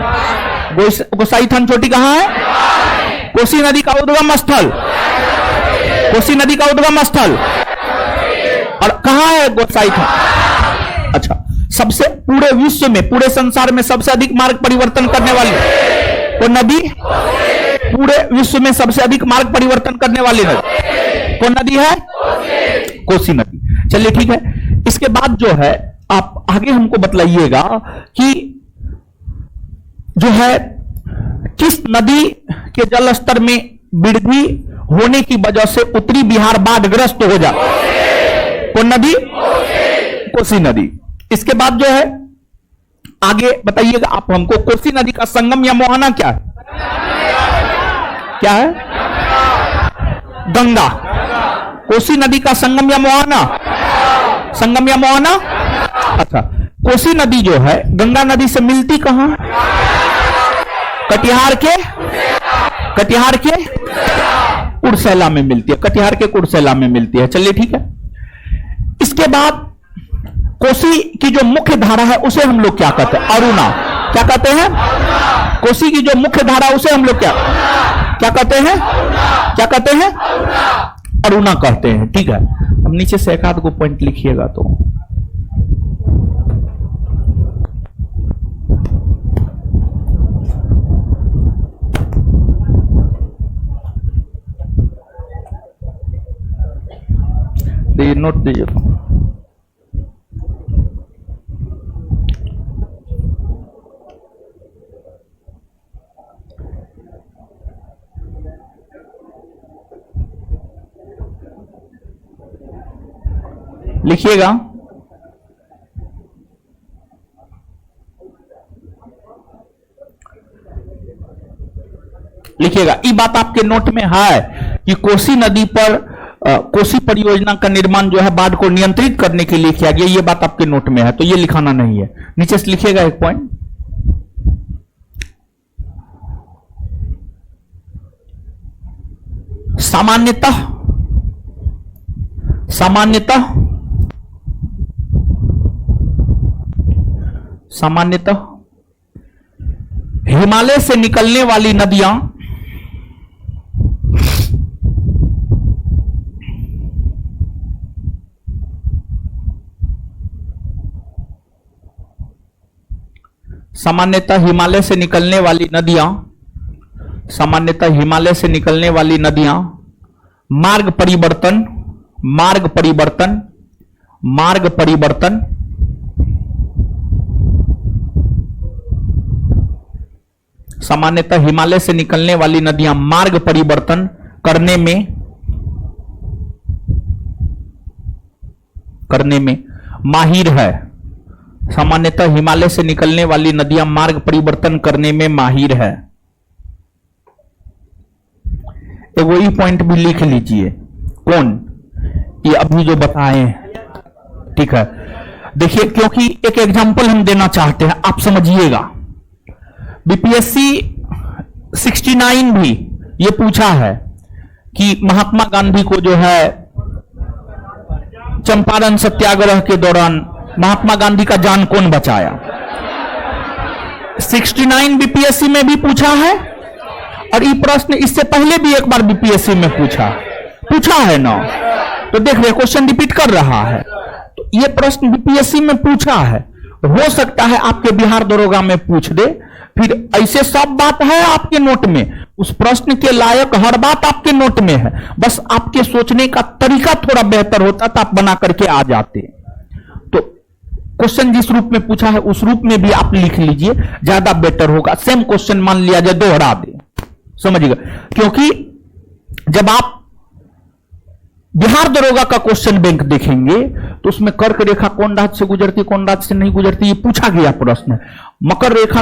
गोसाई थान चोटी कहां है? कोसी नदी का उद्गम स्थल, कोसी नदी का उद्गम स्थल, और कहां है गोसाई थान? अच्छा, सबसे पूरे विश्व में, पूरे संसार में सबसे अधिक मार्ग परिवर्तन करने वाली वो नदी, पूरे विश्व में सबसे अधिक मार्ग परिवर्तन करने वाली नदी कौन नदी है? कोसी नदी। चलिए ठीक है, इसके बाद जो है आप आगे हमको बतलाइएगा कि जो है किस नदी के जल स्तर में वृद्धि होने की वजह से उत्तरी बिहार बाढ़ग्रस्त हो जाता है। कौन नदी? कोसी नदी। इसके बाद जो है आगे बताइएगा आप हमको, कोसी नदी का संगम या मोहना क्या है? क्या है? गंगा। कोसी नदी का संगम या मोहना? संगम या मोहना? अच्छा, कोसी नदी जो है गंगा नदी से मिलती कहां? कटिहार के, कटिहार के कुर्सेला में मिलती है, कटिहार के कुर्सेला में मिलती है। चलिए ठीक है, इसके बाद कोसी की जो मुख्य धारा है उसे हम लोग क्या कहते हैं? अरुणा। क्या कहते हैं? कोसी की जो मुख्य धारा उसे हम लोग क्या क्या कहते हैं? क्या कहते हैं? अरुणा कहते हैं। ठीक है, अब नीचे से एक आध को पॉइंट लिखिएगा तो नोट दीजिएगा। लिखिएगा। लिखिएगा, ये बात आपके नोट में है कि कोसी नदी पर कोसी परियोजना का निर्माण जो है बाढ़ को नियंत्रित करने के लिए किया गया। ये बात आपके नोट में है, तो ये लिखाना नहीं है। नीचे से लिखिएगा एक पॉइंट, सामान्यतः सामान्यतः सामान्यतः हिमालय से निकलने वाली नदियां सामान्यतः हिमालय से निकलने वाली नदियां सामान्यतः हिमालय से निकलने वाली नदियां मार्ग परिवर्तन मार्ग परिवर्तन मार्ग परिवर्तन सामान्यतः हिमालय से निकलने वाली नदियां मार्ग परिवर्तन करने में माहिर है। सामान्यतः हिमालय से निकलने वाली नदियां मार्ग परिवर्तन करने में माहिर है। एक वही पॉइंट भी लिख लीजिए। कौन? ये अभी जो बताए, ठीक है। देखिए, क्योंकि एक एग्जांपल हम देना चाहते हैं, आप समझिएगा। बीपीएससी 69 भी ये पूछा है कि महात्मा गांधी को जो है चंपारण सत्याग्रह के दौरान महात्मा गांधी का जान कौन बचाया? 69 बीपीएससी में भी पूछा है, और ये प्रश्न इससे पहले भी एक बार बीपीएससी में पूछा है ना। तो देख रहे, क्वेश्चन रिपीट कर रहा है। तो ये प्रश्न बीपीएससी में पूछा है, हो सकता है आपके बिहार दरोगा में पूछ दे। फिर ऐसे सब बात है आपके नोट में, उस प्रश्न के लायक हर बात आपके नोट में है, बस आपके सोचने का तरीका थोड़ा बेहतर होता तो आप बना करके आ जाते। तो क्वेश्चन जिस रूप में पूछा है उस रूप में भी आप लिख लीजिए, ज्यादा बेटर होगा। सेम क्वेश्चन मान लिया जाए, दोहरा दे, समझिएगा। क्योंकि जब आप बिहार दरोगा का क्वेश्चन बैंक देखेंगे तो उसमें कर्क रेखा कौन राज्य से गुजरती, कौन राज्य से नहीं गुजरती, ये पूछा गया प्रश्न है। मकर रेखा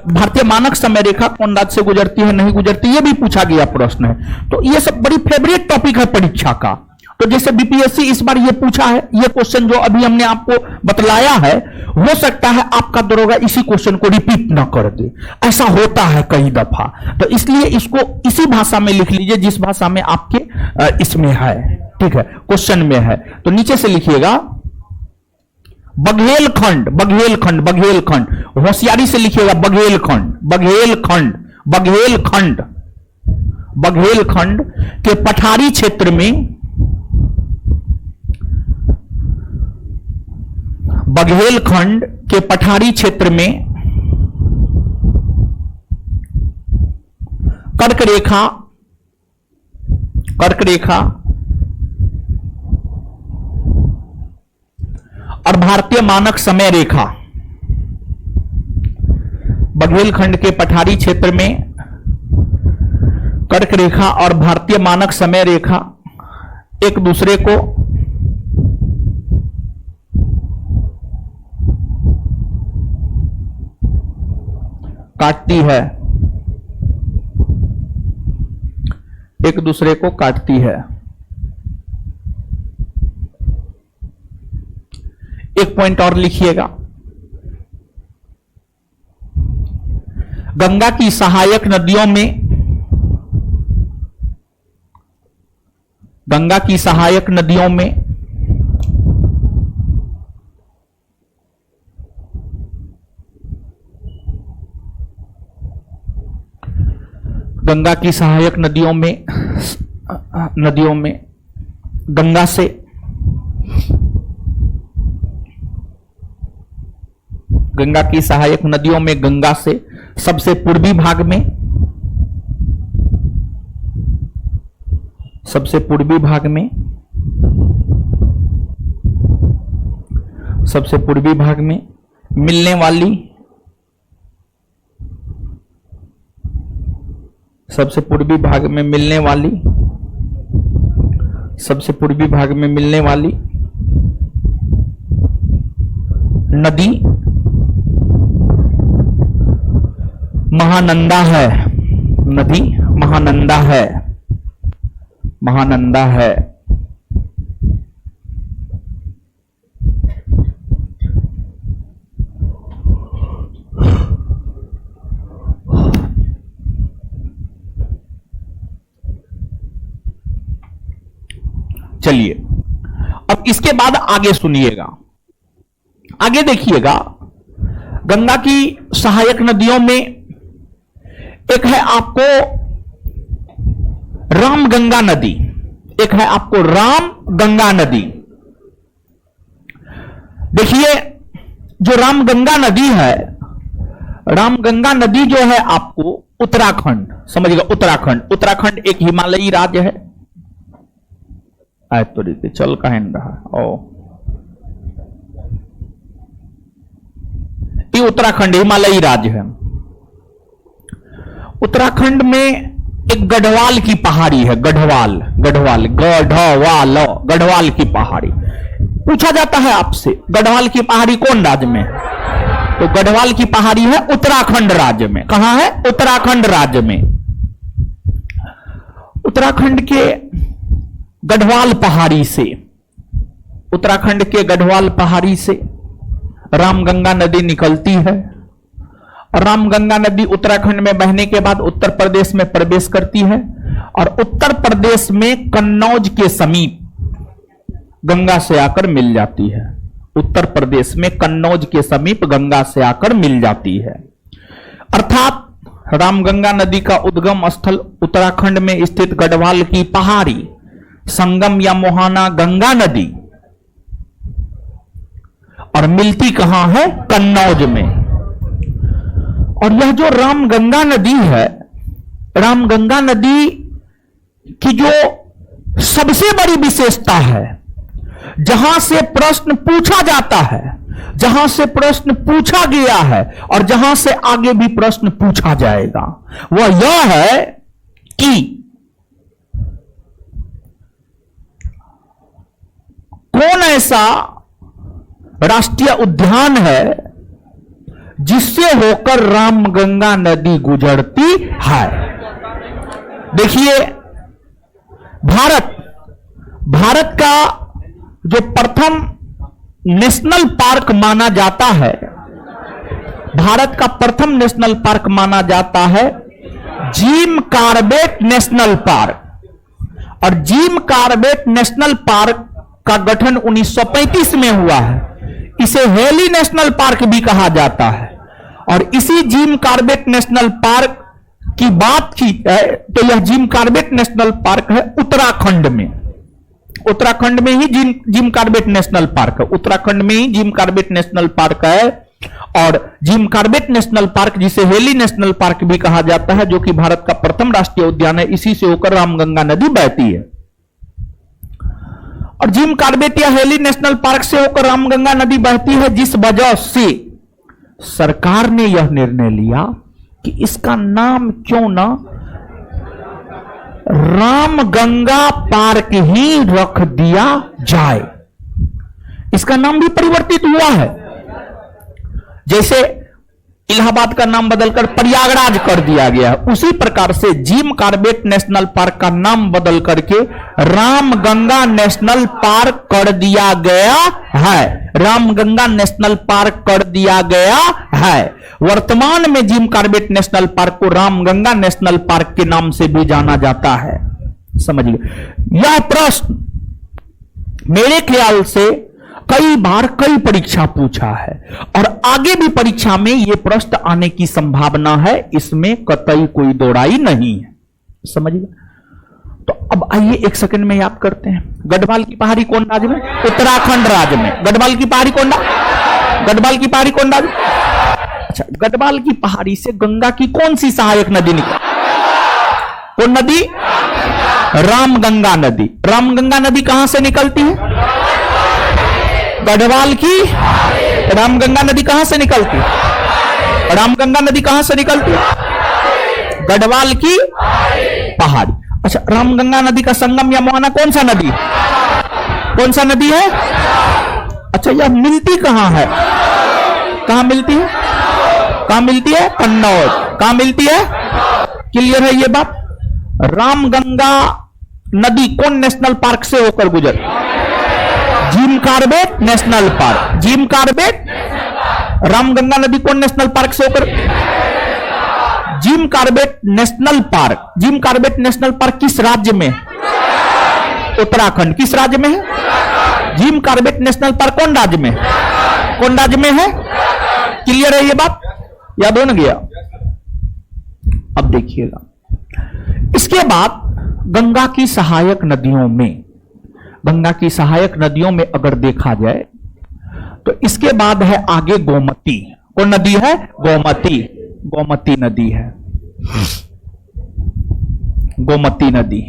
भारतीय मानक समय रेखा कौन राज्य से गुजरती है, नहीं गुजरती, ये भी पूछा गया प्रश्न है। तो ये सब बड़ी फेवरेट टॉपिक है परीक्षा का। तो जैसे बीपीएससी इस बार ये पूछा है, ये क्वेश्चन जो अभी हमने आपको बतलाया है, हो सकता है आपका दरोगा इसी क्वेश्चन को रिपीट ना कर दे, ऐसा होता है कई दफा। तो इसलिए इसको इसी भाषा में लिख लीजिए जिस भाषा में आपके इसमें है, ठीक है, क्वेश्चन में है। तो नीचे से लिखिएगा बघेलखंड, बघेलखंड, बघेलखंड, होशियारी से लिखिएगा बघेलखंड, बघेलखंड, बघेलखंड, बघेलखंड के पठारी क्षेत्र में, बघेलखंड के पठारी क्षेत्र में कर्क रेखा, कर्क रेखा और भारतीय मानक समय रेखा, बघेलखंड के पठारी क्षेत्र में कर्क रेखा और भारतीय मानक समय रेखा एक दूसरे को काटती है, एक दूसरे को काटती है। एक पॉइंट और लिखिएगा, गंगा की सहायक नदियों में, गंगा की सहायक नदियों में गंगा की सहायक नदियों में, नदियों में गंगा से, गंगा की सहायक नदियों में गंगा से सबसे पूर्वी भाग में, सबसे पूर्वी भाग में, सबसे पूर्वी भाग में मिलने वाली, सबसे पूर्वी भाग में मिलने वाली, सबसे पूर्वी भाग में मिलने वाली नदी महानंदा है, नदी महानंदा है, महानंदा है। चलिए अब इसके बाद आगे सुनिएगा, आगे देखिएगा। गंगा की सहायक नदियों में एक है आपको राम गंगा नदी, एक है आपको राम गंगा नदी। देखिए जो राम गंगा नदी है, राम गंगा नदी जो है आपको उत्तराखंड, समझिएगा उत्तराखंड, उत्तराखंड एक हिमालयी राज्य है। तो देखिए चल कहें रहा, ओ ये उत्तराखंड हिमालयी राज्य है। उत्तराखंड में एक गढ़वाल की पहाड़ी है, गढ़वाल, गढ़वाल, गढ़वाल, गढ़वाल की पहाड़ी। पूछा जाता है आपसे गढ़वाल की पहाड़ी कौन राज्य में है, तो गढ़वाल की पहाड़ी है उत्तराखंड राज्य में। कहां है? उत्तराखंड राज्य में। उत्तराखंड के गढ़वाल पहाड़ी से, उत्तराखंड के गढ़वाल पहाड़ी से रामगंगा नदी निकलती है और रामगंगा नदी उत्तराखंड में बहने के बाद उत्तर प्रदेश में प्रवेश करती है और उत्तर प्रदेश में कन्नौज के समीप गंगा से आकर मिल जाती है। उत्तर प्रदेश में कन्नौज के समीप गंगा से आकर मिल जाती है। अर्थात रामगंगा नदी का उद्गम स्थल उत्तराखंड में स्थित गढ़वाल की पहाड़ी, संगम या मोहाना गंगा नदी, और मिलती कहां है? कन्नौज में। और यह जो रामगंगा नदी है, रामगंगा नदी की जो सबसे बड़ी विशेषता है, जहां से प्रश्न पूछा जाता है, जहां से प्रश्न पूछा गया है और जहां से आगे भी प्रश्न पूछा जाएगा, वह यह है कि कौन ऐसा राष्ट्रीय उद्यान है जिससे होकर रामगंगा नदी गुजरती है। देखिए भारत का जो प्रथम नेशनल पार्क माना जाता है, भारत का प्रथम नेशनल पार्क माना जाता है जिम कॉर्बेट नेशनल पार्क। और जिम कॉर्बेट नेशनल पार्क का गठन 1935 में हुआ है। इसे हेली नेशनल पार्क भी कहा जाता है। और इसी जिम कॉर्बेट नेशनल पार्क की बात की है तो यह जिम कॉर्बेट नेशनल पार्क है उत्तराखंड में। उत्तराखंड में ही जिम कॉर्बेट नेशनल पार्क है। उत्तराखंड में ही जिम कॉर्बेट नेशनल पार्क है। और जिम कॉर्बेट नेशनल पार्क, जिसे हेली नेशनल पार्क भी कहा जाता है, जो कि भारत का प्रथम राष्ट्रीय उद्यान है, इसी से होकर रामगंगा नदी बहती है। और जिम कॉर्बेट या हेली नेशनल पार्क से होकर रामगंगा नदी बहती है, जिस वजह से सरकार ने यह निर्णय लिया कि इसका नाम क्यों ना रामगंगा पार्क ही रख दिया जाए। इसका नाम भी परिवर्तित हुआ है। जैसे इलाहाबाद का नाम बदलकर प्रयागराज कर दिया गया, उसी प्रकार से जिम कॉर्बेट नेशनल पार्क का नाम बदल करके रामगंगा नेशनल पार्क कर दिया गया है। रामगंगा नेशनल पार्क कर दिया गया है। वर्तमान में जिम कॉर्बेट नेशनल पार्क को रामगंगा नेशनल पार्क के नाम से भी जाना जाता है। समझिए, यह प्रश्न मेरे ख्याल से कई बार कई परीक्षा पूछा है और आगे भी परीक्षा में यह प्रश्न आने की संभावना है, इसमें कतई कोई दोराई नहीं है। समझिए, तो अब आइए एक सेकंड में याद करते हैं। गढ़वाल की पहाड़ी कौन राज्य में? उत्तराखंड राज्य में। गढ़वाल की पहाड़ी कौन गढ़वाल की पहाड़ी कौन राज्य? अच्छा, गढ़वाल की पहाड़ी से गंगा की कौन सी सहायक नदी निकली? कौन नदी? रामगंगा नदी। रामगंगा नदी कहां से निकलती है? गढ़वाल की। रामगंगा नदी कहां से निकलती है? रामगंगा नदी कहां से निकलती है? गढ़वाल की पहाड़ी। अच्छा, रामगंगा नदी का संगम या मुहाना कौन सा नदी? कौन सा नदी है? अच्छा, यह मिलती कहां है? कहां मिलती है? कहां मिलती है? कन्नौज। कहां मिलती है? क्लियर है ये बात? रामगंगा नदी कौन नेशनल पार्क से होकर गुजर? Jim Corbett national park. Jim Corbett. Ramganga नदी कौन नेशनल पार्क से होकर? Jim Corbett national park. Jim Corbett national park किस राज्य में? उत्तराखंड। किस राज्य में है? जिम कॉर्बेट नेशनल पार्क कौन राज्य में? कौन राज्य में है? क्लियर है ये बात? याद हो ना गया? अब देखिएगा, इसके बाद गंगा की सहायक नदियों में, गंगा की सहायक नदियों में अगर देखा जाए तो इसके बाद है आगे गोमती। कौन नदी है? गोमती। गोमती नदी है। गोमती नदी।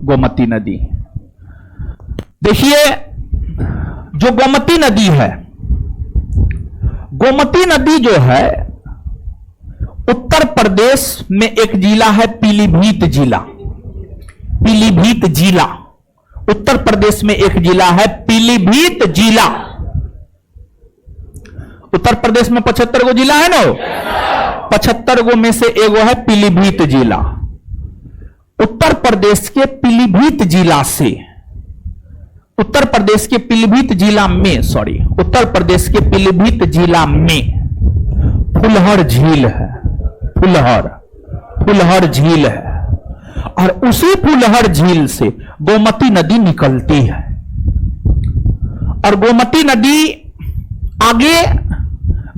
गोमती नदी। देखिए, जो गोमती नदी है, गोमती नदी जो है उत्तर प्रदेश में एक जिला है पीलीभीत जिला। पीलीभीत जिला उत्तर प्रदेश में एक जिला है पीलीभीत जिला। उत्तर प्रदेश में 75 गो जिला है ना, 75 गो में से एगो है पीलीभीत जिला। उत्तर प्रदेश के पीलीभीत जिला से, उत्तर प्रदेश के पीलीभीत जिला में, सॉरी, उत्तर प्रदेश के पीलीभीत जिला में फुलहर झील है। फुलहर झील है। और उसी फुलहर झील से गोमती नदी निकलती है। और गोमती नदी आगे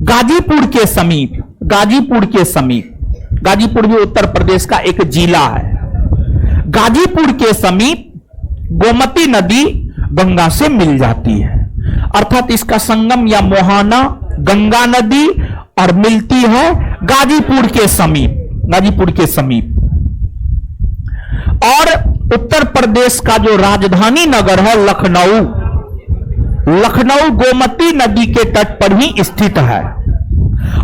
गाजीपुर के समीप, गाजीपुर के समीप, गाजीपुर भी उत्तर प्रदेश का एक जिला है, गाजीपुर के समीप गोमती नदी गंगा से मिल जाती है। अर्थात इसका संगम या मुहाना गंगा नदी और मिलती है गाजीपुर के समीप, गाजीपुर के समीप। और उत्तर प्रदेश का जो राजधानी नगर है लखनऊ, लखनऊ गोमती नदी के तट पर ही स्थित है।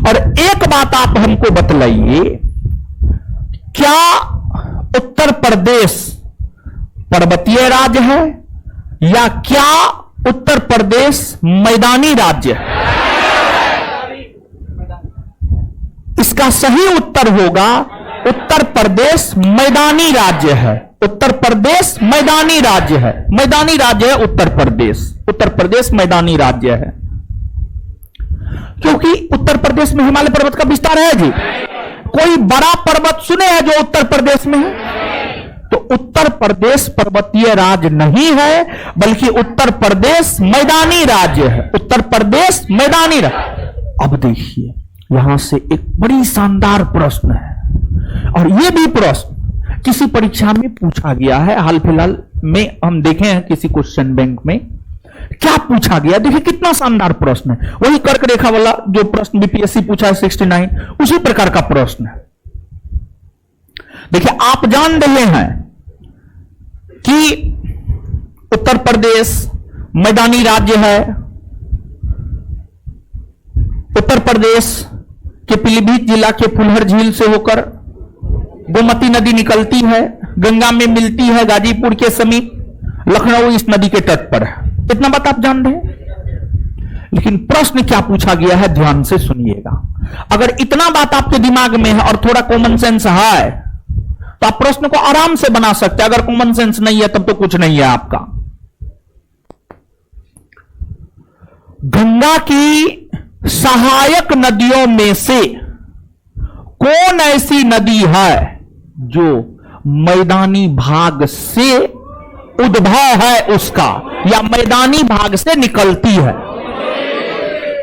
और एक बात आप हमको बतलाइए, क्या उत्तर प्रदेश पर्वतीय राज्य है या क्या उत्तर प्रदेश मैदानी राज्य है? इसका सही उत्तर होगा उत्तर प्रदेश मैदानी राज्य है। उत्तर प्रदेश मैदानी राज्य है, मैदानी राज्य है उत्तर प्रदेश। उत्तर प्रदेश मैदानी राज्य है क्योंकि उत्तर प्रदेश में हिमालय पर्वत का विस्तार है जी। कोई बड़ा पर्वत सुने हैं जो उत्तर प्रदेश में है? तो उत्तर प्रदेश पर्वतीय राज्य नहीं है, बल्कि उत्तर प्रदेश मैदानी राज्य है। उत्तर प्रदेश मैदानी राज्य। अब देखिए यहां से एक बड़ी शानदार प्रश्न है, और यह भी प्रश्न किसी परीक्षा में पूछा गया है। हाल फिलहाल में हम देखे हैं किसी क्वेश्चन बैंक में क्या पूछा गया। देखिए कितना शानदार प्रश्न है। वही कर्क रेखा वाला जो प्रश्न बीपीएससी पूछा है 69, उसी प्रकार का प्रश्न है। देखिए आप जान रहे हैं कि उत्तर प्रदेश मैदानी राज्य है। उत्तर प्रदेश के पीलीभीत जिला के फुलहर झील से होकर गोमती नदी निकलती है, गंगा में मिलती है गाजीपुर के समीप, लखनऊ इस नदी के तट पर है। इतना बात आप जान रहे हैं। लेकिन प्रश्न क्या पूछा गया है ध्यान से सुनिएगा। अगर इतना बात आपके दिमाग में है और थोड़ा कॉमन सेंस है तो आप प्रश्न को आराम से बना सकते हैं। अगर कॉमन सेंस नहीं है तब तो कुछ नहीं है आपका। गंगा की सहायक नदियों में से कौन ऐसी नदी है जो मैदानी भाग से उद्भव है उसका, या मैदानी भाग से निकलती है?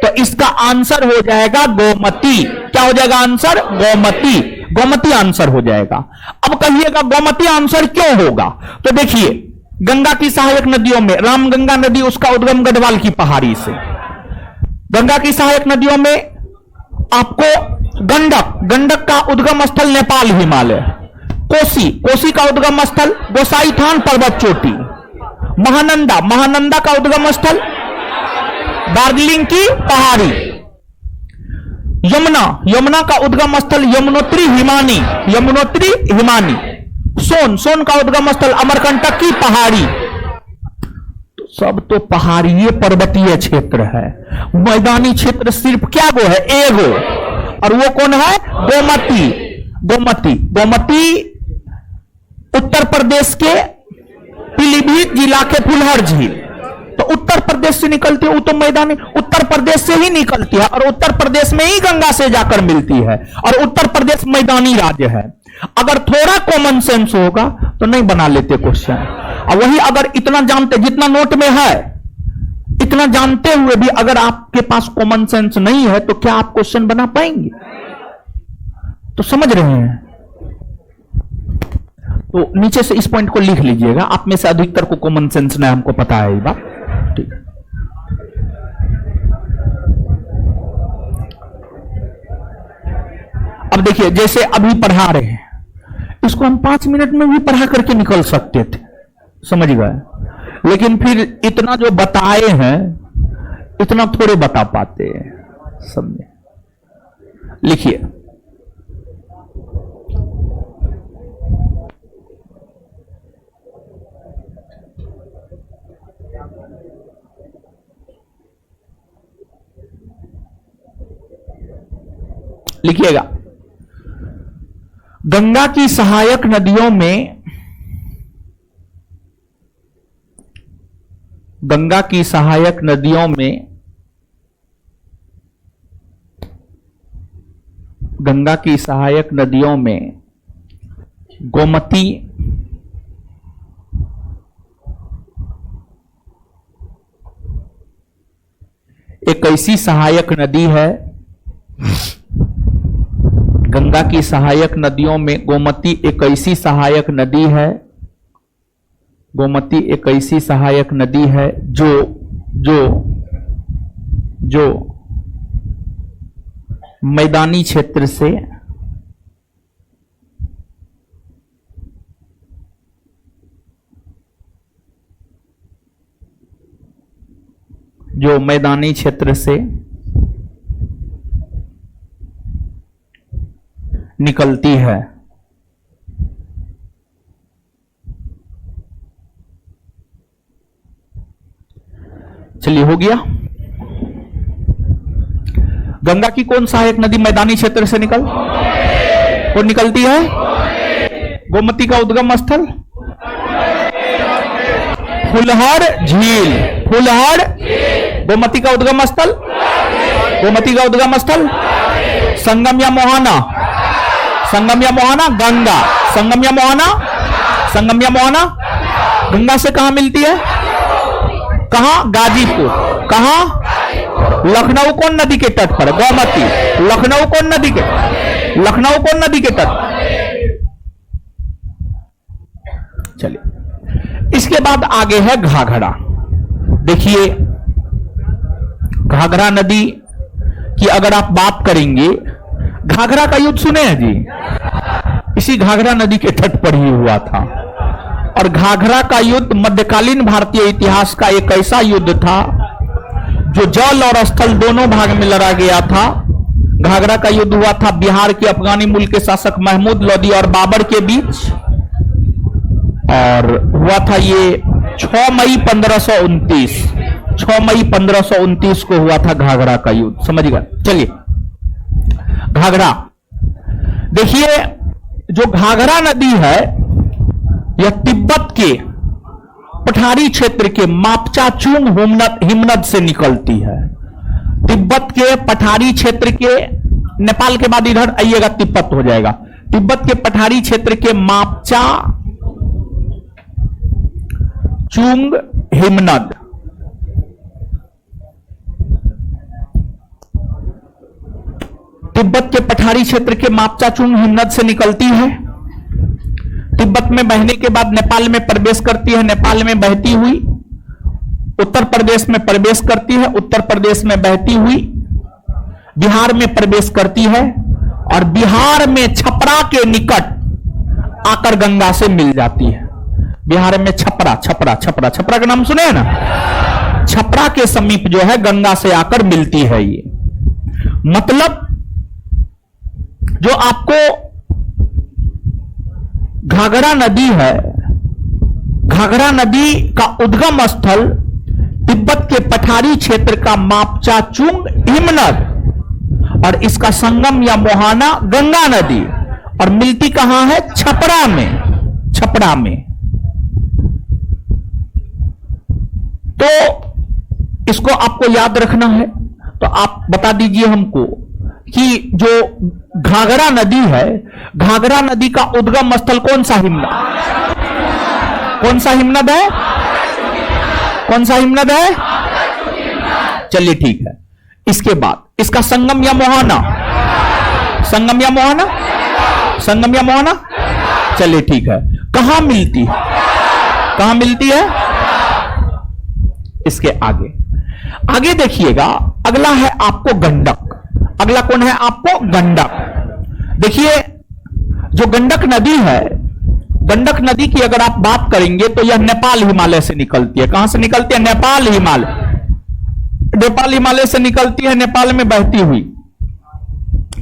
तो इसका आंसर हो जाएगा गोमती। क्या हो जाएगा आंसर? गोमती। गोमती आंसर हो जाएगा। अब कहिएगा गोमती आंसर क्यों होगा? तो देखिए गंगा की सहायक नदियों में रामगंगा नदी, उसका उद्गम गढ़वाल की पहाड़ी से। गंगा की सहायक नदियों में आपको गंडक का उद्गम स्थल नेपाल हिमालय। कोसी का उद्गम स्थल गोसाईथान पर्वत चोटी। महानंदा का उद्गम स्थल दार्जिलिंग की पहाड़ी। यमुना का उद्गम स्थल यमुनोत्री हिमानी। सोन का उद्गम स्थल अमरकंटक की पहाड़ी। तो सब तो पहाड़ीय पर्वतीय क्षेत्र है। मैदानी क्षेत्र सिर्फ क्या गो है? एगो, और वो कौन है? गोमती उत्तर प्रदेश के पीलीभीत जिला के फुलहर झील। तो उत्तर प्रदेश से निकलती है, वो तो मैदानी उत्तर प्रदेश से ही निकलती है, और उत्तर प्रदेश में ही गंगा से जाकर मिलती है, और उत्तर प्रदेश मैदानी राज्य है। अगर थोड़ा कॉमन सेंस होगा तो नहीं बना लेते क्वेश्चन। और वही अगर इतना जानते, जितना नोट में है इतना जानते हुए भी अगर आपके पास कॉमन सेंस नहीं है तो क्या आप क्वेश्चन बना पाएंगे? तो समझ रहे हैं। तो नीचे से इस पॉइंट को लिख लीजिएगा। आप में से अधिकतर को कॉमन सेंस नहीं, हमको पता है ये बात। ठीक। अब देखिए जैसे अभी पढ़ा रहे हैं, इसको हम 5 मिनट में भी पढ़ा करके निकल सकते थे, समझ गए। लेकिन फिर इतना जो बताए हैं इतना थोड़े बता पाते हैं, समझे। लिखिए लिखिएगा, गंगा की सहायक नदियों में गंगा की सहायक नदियों में गोमती एक ऐसी सहायक नदी है। गंगा की सहायक नदियों में गोमती एक ऐसी सहायक नदी है। गोमती एक ऐसी सहायक नदी है जो मैदानी क्षेत्र से निकलती है। चलिए हो गया। गंगा की कौन सहायक नदी मैदानी क्षेत्र से कौन निकलती है? गोमती का उद्गम स्थल फुलहर झील, फुलहर गोमती का उद्गम स्थल, गोमती का उद्गम स्थल संगम या मोहाना, संगम या मोहाना गंगा, संगम या मोहाना, संगम या मोहाना गंगा से कहां मिलती है, कहां, गाजीपुर, कहां, लखनऊ कौन नदी के तट पर, गोमती, लखनऊ कौन नदी के, लखनऊ कौन नदी के तट। चलिए इसके बाद आगे है घाघरा। देखिए घाघरा नदी की अगर आप बात करेंगे, घाघरा का युद्ध सुने हैं जी, इसी घाघरा नदी के तट पर ही हुआ था। और घाघरा का युद्ध मध्यकालीन भारतीय इतिहास का एक ऐसा युद्ध था जो जल और स्थल दोनों भाग में लड़ा गया था। घाघरा का युद्ध हुआ था बिहार के अफगानी मूल के शासक महमूद लोदी और बाबर के बीच, और हुआ था ये 6 मई 1529, 6 मई 1529 को हुआ था घाघरा का युद्ध, समझिएगा। चलिए घाघरा, देखिए जो घाघरा नदी है यह तिब्बत के पठारी क्षेत्र के मापचाचुंग हिमनद से निकलती है। तिब्बत के पठारी क्षेत्र के, नेपाल के बाद इधर आइएगा तिब्बत हो जाएगा, तिब्बत के पठारी क्षेत्र के मापचा चुंग हिमनद, तिब्बत के पठारी क्षेत्र के मापचाचुंग हिमनद से निकलती है। तिब्बत में बहने के बाद नेपाल में प्रवेश करती है, नेपाल में बहती हुई उत्तर प्रदेश में प्रवेश करती है, उत्तर प्रदेश में बहती हुई बिहार में प्रवेश करती है, और बिहार में छपरा के निकट आकर गंगा से मिल जाती है। बिहार में छपरा, छपरा, छपरा, छपरा का नाम सुने हैं ना, छपरा के समीप जो है गंगा से आकर मिलती है। ये मतलब जो आपको घाघरा नदी है, घाघरा नदी का उद्गम स्थल तिब्बत के पठारी क्षेत्र का मापचाचुंग हिमनद, और इसका संगम या मोहाना गंगा नदी, और मिलती कहां है, छपरा में, छपरा में। तो इसको आपको याद रखना है। तो आप बता दीजिए हमको कि जो घाघरा नदी है, घाघरा नदी का उद्गम स्थल कौन सा हिमनद, कौन सा हिमनद है, कौन सा हिमनद है, चलिए ठीक है। इसके बाद इसका संगम या मोहाना, संगम या मोहाना, संगम या मोहाना, चलिए ठीक है। कहां मिलती है, कहां मिलती है, इसके आगे, आगे देखिएगा अगला है आपको गंडक। अगला कौन है आपको, गंडक। देखिए जो गंडक नदी है, गंडक नदी की अगर आप बात करेंगे तो यह नेपाल हिमालय से निकलती है। कहां से निकलती है, नेपाल हिमालय, नेपाल हिमालय से निकलती है, नेपाल में बहती हुई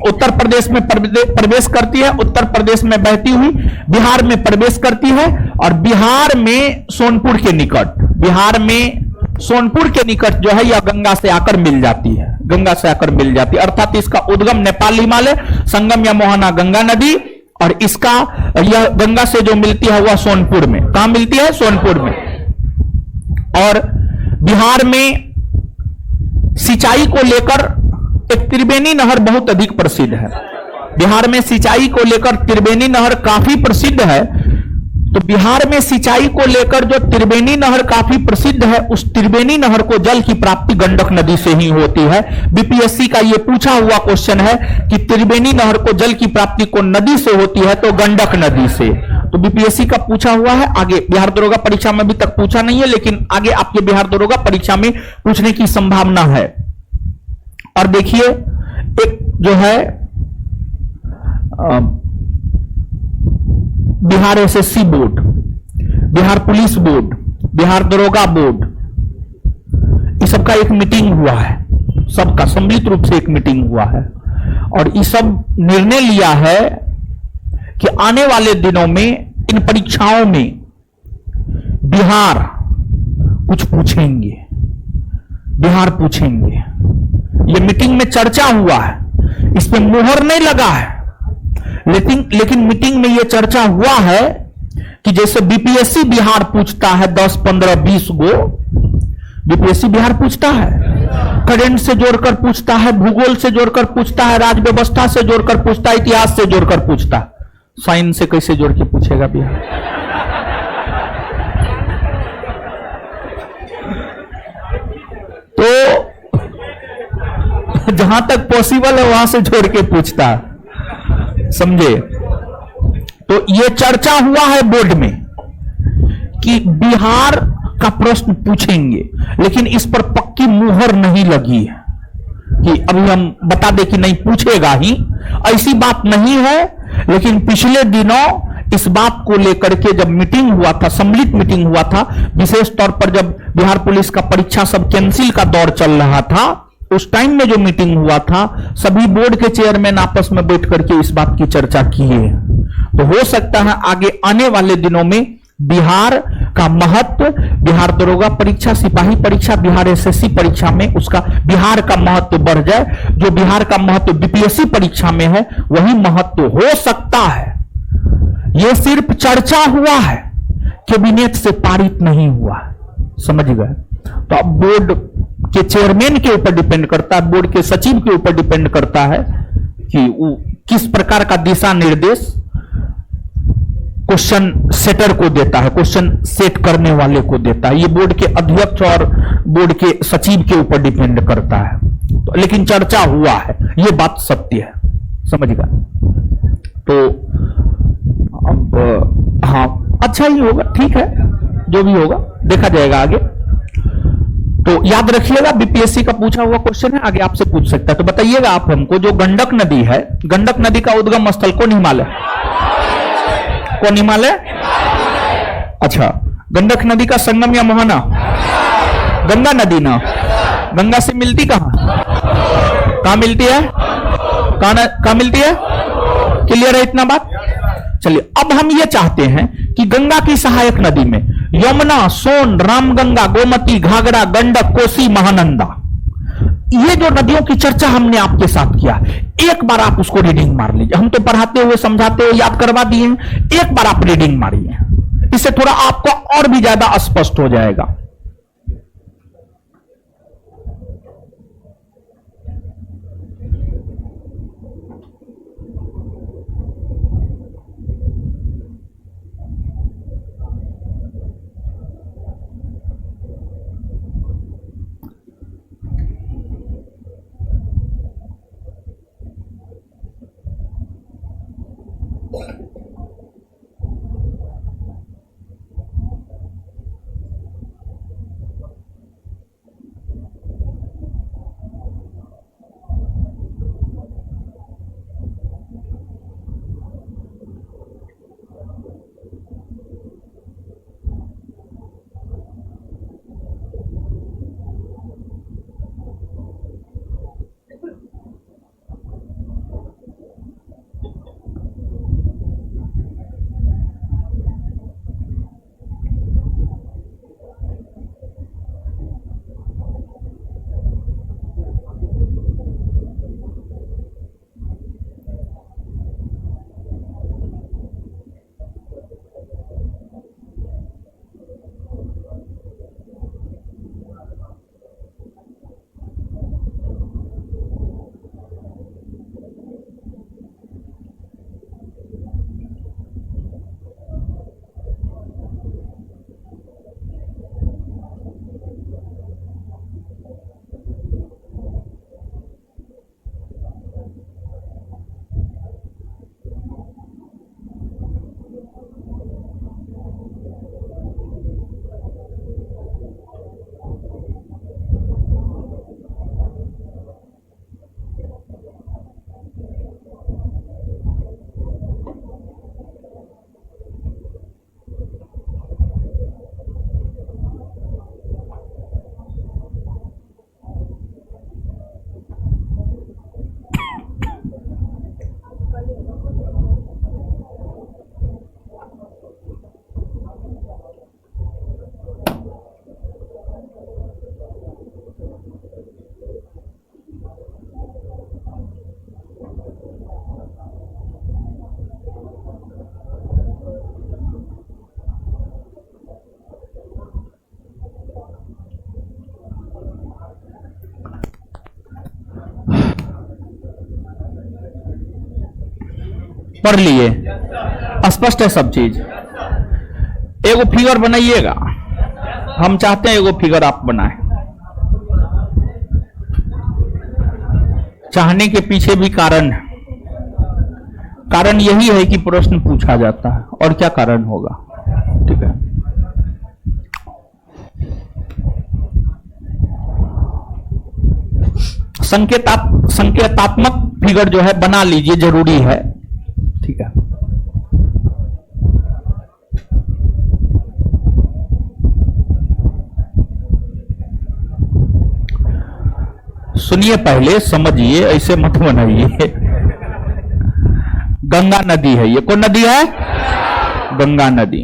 उत्तर प्रदेश में प्रवेश करती है, उत्तर प्रदेश में बहती हुई बिहार में प्रवेश करती है, और बिहार में सोनपुर के निकट, बिहार में सोनपुर के निकट जो है यह गंगा से आकर मिल जाती है, गंगा से आकर मिल जाती है। अर्थात इसका उद्गम नेपाल हिमालय, संगम या मोहाना गंगा नदी, और इसका यह गंगा से जो मिलती है वह सोनपुर में, कहां मिलती है, सोनपुर में। और बिहार में सिंचाई को लेकर एक त्रिवेणी नहर बहुत अधिक प्रसिद्ध है। बिहार में सिंचाई को लेकर त्रिवेणी नहर काफी प्रसिद्ध है। तो बिहार में सिंचाई को लेकर जो त्रिवेणी नहर काफी प्रसिद्ध है, उस त्रिवेणी नहर को जल की प्राप्ति गंडक नदी से ही होती है। बीपीएससी का यह पूछा हुआ क्वेश्चन है कि त्रिवेणी नहर को जल की प्राप्ति को नदी से होती है, तो गंडक नदी से। तो बीपीएससी का पूछा हुआ है। आगे बिहार दरोगा परीक्षा में अभी तक पूछा नहीं है, लेकिन आगे आपके बिहार दरोगा परीक्षा में पूछने की संभावना है। और देखिए एक जो है Bihar SSC board, Bihar police board, Bihar दरोगा बोर्ड, इस सब का एक मीटिंग हुआ है, सबका सम्मिलित रूप से एक मीटिंग हुआ है, और ये सब निर्णय लिया है कि आने वाले दिनों में इन परीक्षाओं में बिहार कुछ पूछेंगे, बिहार पूछेंगे। ये मीटिंग में चर्चा हुआ है, इस पे मुहर नहीं लगा है, लेकिन मीटिंग में यह चर्चा हुआ है कि जैसे बीपीएससी बिहार पूछता है 10, 15, 20 गो बीपीएससी बिहार पूछता है, करंट से जोड़कर पूछता है, भूगोल से जोड़कर पूछता है, राज्य व्यवस्था से जोड़कर पूछता है, इतिहास से जोड़कर पूछता है। साइंस से कैसे जोड़ के पूछेगा बिहार? तो जहां तक पॉसिबल है वहां से जोड़ के पूछता है, समझे? तो ये चर्चा हुआ है बोर्ड में कि बिहार का प्रश्न पूछेंगे, लेकिन इस पर पक्की मुहर नहीं लगी है कि अभी हम बता दें कि नहीं पूछेगा ही, ऐसी बात नहीं है। लेकिन पिछले दिनों इस बात को लेकर के जब मीटिंग हुआ था, सम्मिलित मीटिंग हुआ था, विशेष तौर पर जब बिहार पुलिस का परीक्षा सब कैंसिल का दौर चल रहा था, उस टाइम में जो मीटिंग हुआ था, सभी बोर्ड के चेयरमैन आपस में बैठ करके इस बात की चर्चा किए। तो हो सकता है आगे आने वाले दिनों में बिहार का महत्व, बिहार दरोगा परीक्षा, सिपाही परीक्षा, बिहार एसएससी परीक्षा में उसका बिहार का महत्व बढ़ जाए। जो बिहार का महत्व बीपीएससी परीक्षा में है, वही महत्व हो सकता है। यह सिर्फ चर्चा हुआ है, कैबिनेट से पारित नहीं हुआ है, समझ गए? तो अब बोर्ड के चेयरमैन के ऊपर डिपेंड करता है, बोर्ड के सचिव के ऊपर डिपेंड करता है कि वो किस प्रकार का दिशा निर्देश क्वेश्चन सेटर को देता है, क्वेश्चन सेट करने वाले को देता है। ये बोर्ड के अध्यक्ष और बोर्ड के सचिव के ऊपर डिपेंड करता है। तो लेकिन चर्चा हुआ है, ये बात सत्य है, समझ गए? तो अब हाँ, अच्छा ही होगा, ठीक है, जो भी होगा देखा जाएगा आगे। तो याद रखिएगा, बीपीएससी का पूछा हुआ क्वेश्चन है, आगे आपसे पूछ सकता है। तो बताइएगा आप हमको, जो गंडक नदी है, गंडक नदी का उद्गम स्थल कौन हिमालय? कौन हिमालय? अच्छा, गंडक नदी का संगम या मोहना? गंगा नदी ना, गंगा से मिलती कहां मिलती है? कहां मिलती है? क्लियर है इतना बात? चलिए, अब हम ये चाहते हैं कि गंगा की सहायक नदी में यमुना, सोन, रामगंगा, गोमती, घाघरा, गंडक, कोसी, महानंदा, ये जो नदियों की चर्चा हमने आपके साथ किया, एक बार आप उसको रीडिंग मार लीजिए। हम तो पढ़ाते हुए, समझाते हुए याद करवा दिए हैं, एक बार आप रीडिंग मारिए, इससे थोड़ा आपको और भी ज्यादा स्पष्ट हो जाएगा। पढ़ लिए? स्पष्ट है सब चीज? एगो फिगर बनाइएगा, हम चाहते हैं एगो फिगर आप बनाएं। चाहने के पीछे भी कारण है। कारण यही है कि प्रश्न पूछा जाता है, और क्या कारण होगा? ठीक है, संकेतात्मक फिगर जो है बना लीजिए, जरूरी है। ठीक है, सुनिए, पहले समझिए, ऐसे मत बनाइए। गंगा नदी है ये। कौन नदी है? गंगा नदी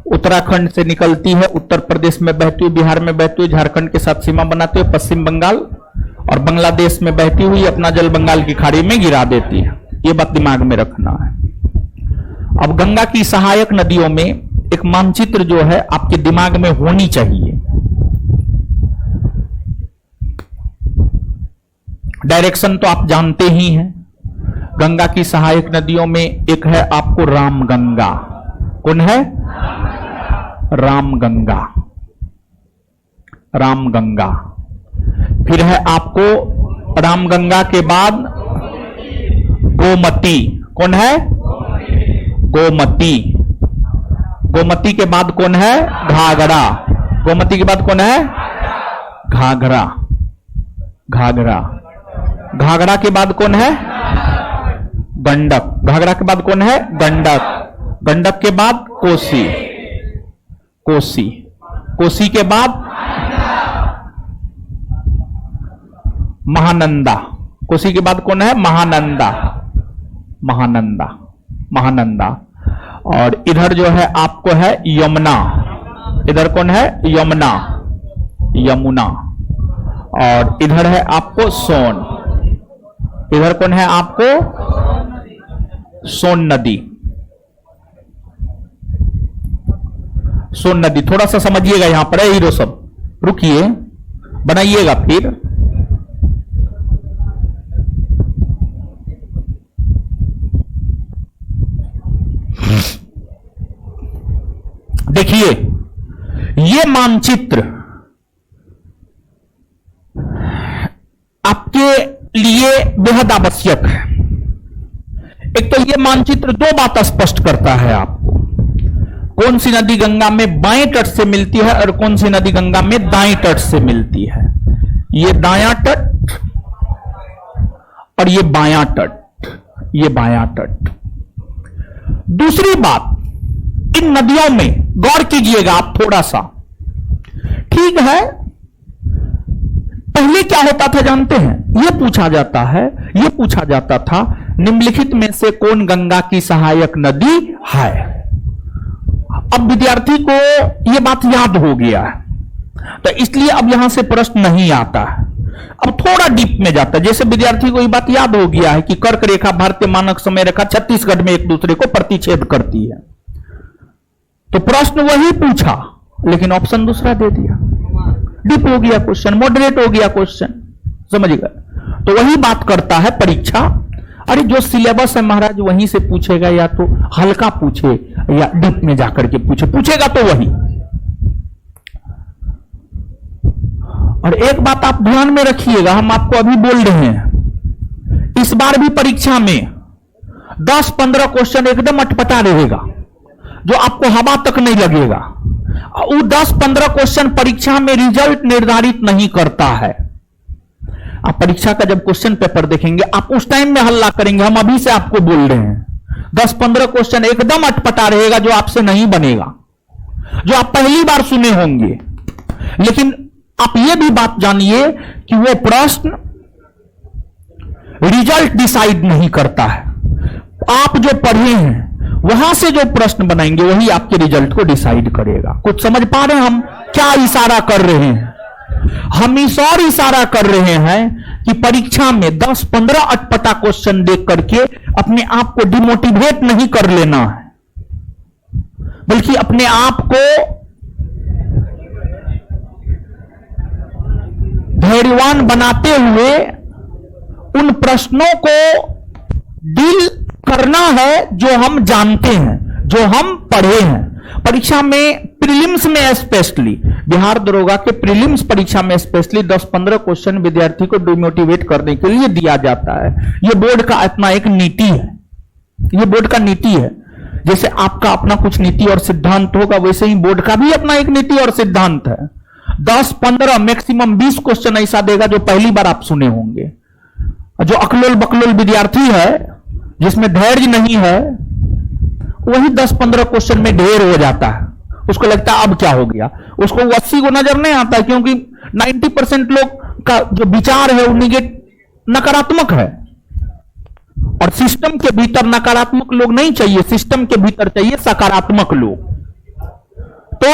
उत्तराखंड से निकलती है, उत्तर प्रदेश में बहती हुई, बिहार में बहती हुई, झारखंड के साथ सीमा बनाते हुए पश्चिम बंगाल और बांग्लादेश में बहती हुई अपना जल बंगाल की खाड़ी में गिरा देती है। ये बात दिमाग में रखना है। अब गंगा की सहायक नदियों में एक मानचित्र जो है आपके दिमाग में होनी चाहिए। डायरेक्शन तो आप जानते ही हैं। गंगा की सहायक नदियों में एक है आपको रामगंगा। कौन है? रामगंगा। रामगंगा। फिर है आपको रामगंगा के बाद गोमती। कौन है? गोमती। गोमती के बाद कौन है? घाघरा। गोमती के बाद कौन है? घाघरा। घाघरा। घाघरा के बाद कौन है? गंडक। घाघरा के बाद कौन है? गंडक। गंडक के बाद कोसी। कोसी। कोसी के बाद महानंदा। कोसी के बाद कौन है? महानंदा। महानंदा। महानंदा। और इधर जो है आपको है यमुना। इधर कौन है? यमुना। यमुना। और इधर है आपको सोन। इधर कौन है आपको? सोन नदी। सोन नदी। थोड़ा सा समझिएगा यहां पर है हीरो सब, रुकिए, बनाइएगा फिर। देखिए, ये मानचित्र आपके लिए बेहद आवश्यक है। एक तो ये मानचित्र दो बात स्पष्ट करता है आपको, कौन सी नदी गंगा में बाएं तट से मिलती है और कौन सी नदी गंगा में दाएं तट से मिलती है। ये दायां तट और ये बायां तट। ये बायां तट। दूसरी बात, इन नदियों में गौर कीजिएगा आप थोड़ा सा। ठीक है, पहले क्या होता था जानते हैं? यह पूछा जाता है, यह पूछा जाता था निम्नलिखित में से कौन गंगा की सहायक नदी है। अब विद्यार्थी को यह बात याद हो गया है, तो इसलिए अब यहां से प्रश्न नहीं आता है। अब थोड़ा डीप में जाता है। जैसे विद्यार्थी को यह बात याद हो गया है कि कर्क रेखा भारतीय मानक समय रेखा छत्तीसगढ़ में एक दूसरे को प्रतिच्छेद करती है, तो प्रश्न वही पूछा लेकिन ऑप्शन दूसरा दे दिया। डीप हो गया क्वेश्चन, मॉडरेट हो गया क्वेश्चन, समझ गए? तो वही बात करता है परीक्षा। अरे जो सिलेबस है महाराज वहीं से पूछेगा, या तो हल्का पूछे या डीप में जाकर के पूछेगा तो वही। और एक बात आप ध्यान में रखिएगा, हम आपको अभी बोल रहे हैं, इस बार भी परीक्षा में 10-15 क्वेश्चन एकदम अटपटा रहेगा जो आपको हवा तक नहीं लगेगा। वो 10-15 क्वेश्चन परीक्षा में रिजल्ट निर्धारित नहीं करता है। आप परीक्षा का जब क्वेश्चन पेपर देखेंगे आप उस टाइम में हल्ला करेंगे। हम अभी से आपको बोल रहे हैं 10-15 क्वेश्चन एकदम अटपटा रहेगा जो आपसे नहीं बनेगा, जो आप पहली बार सुने होंगे। लेकिन आप यह भी बात जानिए कि वो प्रश्न रिजल्ट डिसाइड नहीं करता है। आप जो पढ़े हैं वहां से जो प्रश्न बनाएंगे वही आपके रिजल्ट को डिसाइड करेगा। कुछ समझ पा रहे हैं हम क्या इशारा कर रहे हैं? हम इस और इशारा कर रहे हैं कि परीक्षा में 10-15 अटपटा क्वेश्चन देख करके अपने आप को डिमोटिवेट नहीं कर लेना है, बल्कि अपने आप को धैर्यवान बनाते हुए उन प्रश्नों को डील करना है जो हम जानते हैं, जो हम पढ़े हैं। परीक्षा में प्रीलिम्स में स्पेशली, बिहार दरोगा के प्रीलिम्स परीक्षा में स्पेशली 10-15 क्वेश्चन विद्यार्थी को डिमोटिवेट करने के लिए दिया जाता है। यह बोर्ड का अपना एक नीति है, यह बोर्ड का नीति है। जैसे आपका अपना कुछ नीति और सिद्धांत होगा, वैसे ही बोर्ड का भी अपना एक नीति और सिद्धांत है। 10-15 मैक्सिमम 20 क्वेश्चन ऐसा देगा जो पहली बार आप सुने होंगे। जो अकलोल बकलोल विद्यार्थी है, जिसमें धैर्य नहीं है, वही 10-15 क्वेश्चन में ढेर हो जाता है। उसको लगता है अब क्या हो गया, उसको 80 को नजर नहीं आता, क्योंकि 90% लोग का जो विचार है वो नकारात्मक है। और सिस्टम के भीतर नकारात्मक लोग नहीं चाहिए, सिस्टम के भीतर चाहिए सकारात्मक लोग। तो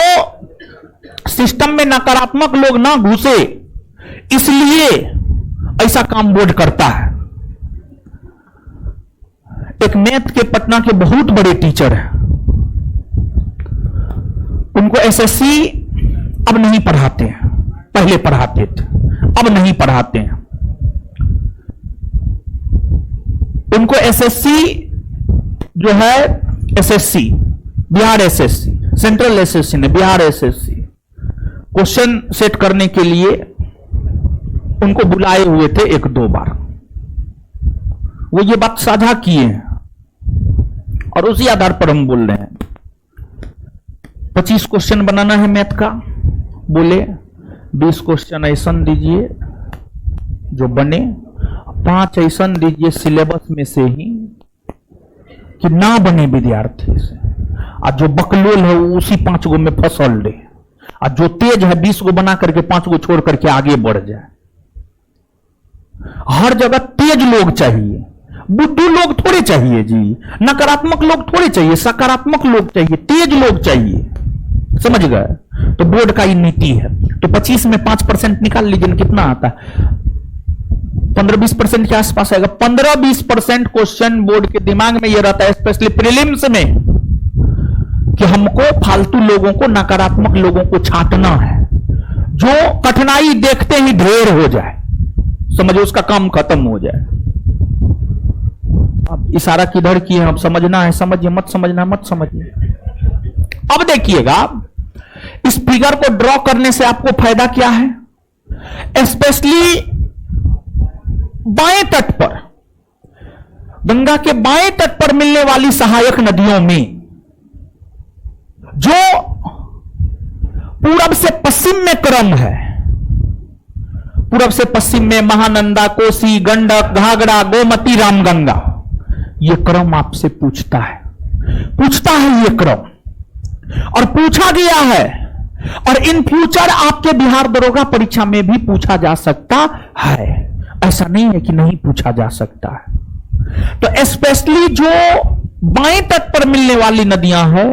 सिस्टम में नकारात्मक लोग ना घुसे, इसलिए ऐसा काम बोर्ड करता है। एक मैथ के पटना के बहुत बड़े टीचर हैं, उनको एसएससी अब नहीं पढ़ाते हैं, पहले पढ़ाते थे, अब नहीं पढ़ाते हैं। उनको एसएससी जो है, SSC Bihar SSC, central SSC ने बिहार एसएससी क्वेश्चन सेट करने के लिए उनको बुलाए हुए थे 1-2 बार। वो ये बात साझा किए हैं और उसी आधार पर हम बोल रहे हैं। 25 क्वेश्चन बनाना है मैथ का, बोले 20 क्वेश्चन ऐसा दीजिए जो बने, 5 ऐसा दीजिए सिलेबस में से ही कि ना बने विद्यार्थी से, और जो बकलोल है वो उसी 5 गो में फसल रहे, और जो तेज है 20 गो बना करके 5 गो छोड़ करके आगे बढ़ जाए। हर जगह तेज लोग चाहिए, बुद्धू लोग थोड़े चाहिए जी, नकारात्मक लोग थोड़े चाहिए, सकारात्मक लोग चाहिए, तेज लोग चाहिए। समझ गए? तो बोर्ड का ये नीति है। तो 25 में 5% निकाल लीजिए, कितना आता है? 15-20% के आसपास आएगा। 15-20% क्वेश्चन बोर्ड के दिमाग में ये रहता है, स्पेशली प्रीलिम्स में, कि हमको फालतू लोगों को, नकारात्मक लोगों को छांटना है, जो कठिनाई देखते ही ढेर हो जाए, समझो उसका काम खत्म हो जाए। अब इशारा किधर की है, अब समझना है समझिए, मत समझना मत समझिए। अब देखिएगा, इस फिगर को ड्रॉ करने से आपको फायदा क्या है। स्पेशली बाएं तट पर, गंगा के बाएं तट पर मिलने वाली सहायक नदियों में, जो पूरब से पश्चिम में क्रम है, पूरब से पश्चिम में महानंदा, कोसी, गंडक, घाघरा, गोमती, रामगंगा, यह क्रम आपसे पूछता है यह क्रम, और पूछा गया है। और इन फ्यूचर आपके बिहार दरोगा परीक्षा में भी पूछा जा सकता है, ऐसा नहीं है कि नहीं पूछा जा सकता है। तो स्पेशली जो बाएं तट पर मिलने वाली नदियां हैं,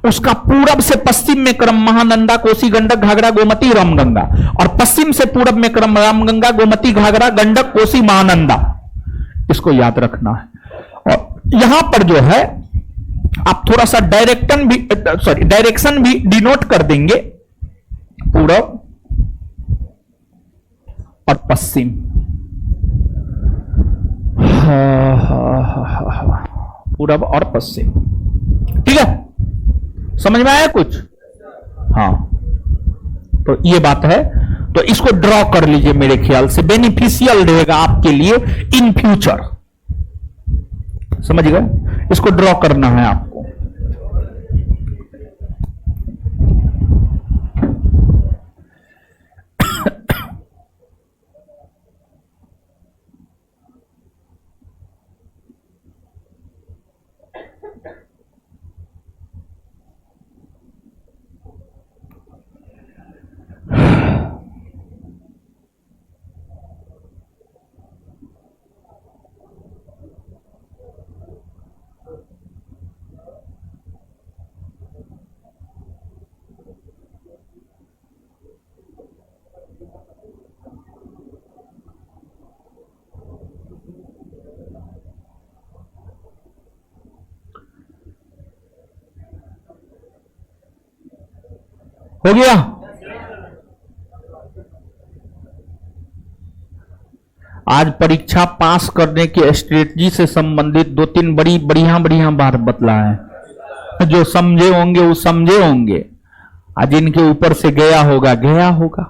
उसका पूरब से पश्चिम में क्रम महानंदा, कोसी, गंडक, घाघरा, गोमती, रामगंगा, और पश्चिम से पूरब में क्रम रामगंगा, गोमती, घाघरा, गंडक, कोसी, महानंदा। इसको याद रखना है। और यहां पर जो है आप थोड़ा सा डायरेक्शन भी डिनोट कर देंगे, पूरब और पश्चिम। पूरब और पश्चिम, ठीक है? समझ में आया कुछ? हाँ, तो ये बात है। तो इसको ड्रॉ कर लीजिए, मेरे ख्याल से बेनिफिशियल रहेगा आपके लिए इन फ्यूचर। समझ गए? इसको ड्रॉ करना है आपको। हो गया? आज परीक्षा पास करने की स्ट्रेटजी से संबंधित 2-3 बड़ी बढ़िया बात बतला है। जो समझे होंगे वो समझे होंगे, आज इनके ऊपर से गया होगा।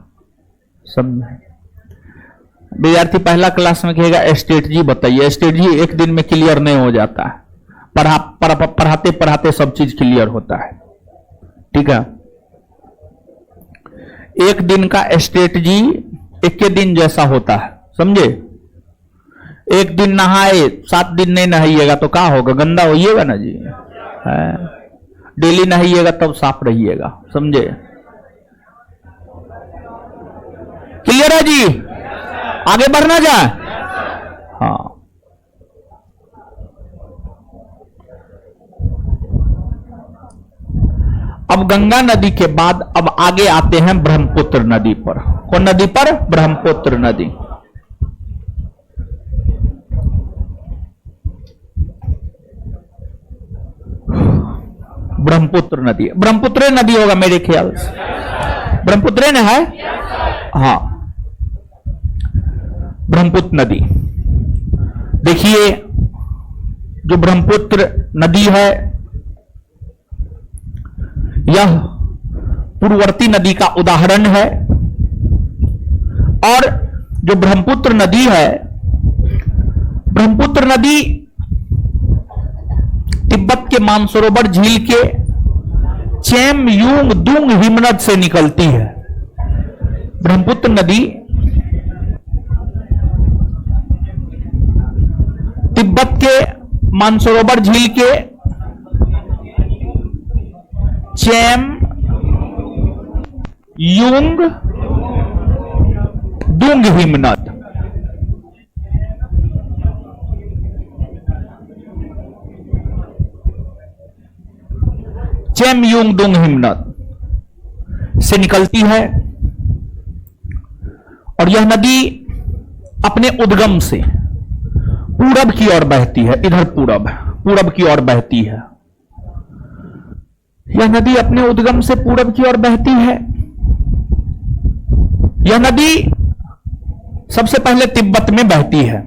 समझे? विद्यार्थी पहला क्लास में कहेगा स्ट्रेटजी बताइए। स्ट्रेटजी एक दिन में क्लियर नहीं हो जाता है, पढ़ाते पढ़ाते सब चीज क्लियर होता है। ठीक है, एक दिन का स्ट्रेटजी एक के दिन जैसा होता है, समझे? एक दिन नहाए 7 दिन नहीं नहाइएगा तो क्या होगा? गंदा होइएगा ना जी। डेली नहाइएगा तब साफ रहिएगा, समझे? क्लियर है जी? आगे बढ़ना जाए। हाँ, अब गंगा नदी के बाद अब आगे आते हैं ब्रह्मपुत्र नदी पर। कौन नदी पर? ब्रह्मपुत्र नदी। ब्रह्मपुत्र नदी, ब्रह्मपुत्र नदी होगा मेरे ख्याल से। ब्रह्मपुत्र ने है, हाँ, ब्रह्मपुत्र नदी। देखिए, जो ब्रह्मपुत्र नदी है यह पूर्ववर्ती नदी का उदाहरण है। और जो ब्रह्मपुत्र नदी है, ब्रह्मपुत्र नदी तिब्बत के मानसरोवर झील के चेमयूंगदुंग हिमनद से निकलती है। ब्रह्मपुत्र नदी तिब्बत के मानसरोवर झील के चेमयूंगदुंग हिमनद चेमयूंगदुंग हिमनद से निकलती है। और यह नदी अपने उद्गम से पूरब की ओर बहती है। इधर पूरब की ओर बहती है। यह नदी अपने उद्गम से पूरब की ओर बहती है। यह नदी सबसे पहले तिब्बत में बहती है।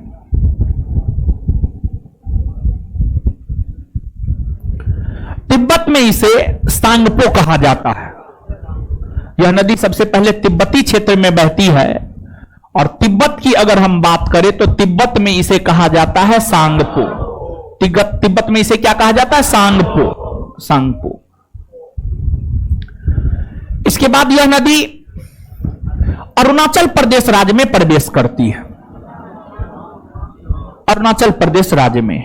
तिब्बत में इसे सांगपो कहा जाता है। यह नदी सबसे पहले तिब्बती क्षेत्र में बहती है। और तिब्बत की अगर हम बात करें तो तिब्बत में इसे कहा जाता है सांगपो। तिब्बत में इसे क्या कहा जाता है? सांगपो। इसके बाद यह नदी अरुणाचल प्रदेश राज्य में प्रवेश करती है। अरुणाचल प्रदेश राज्य में।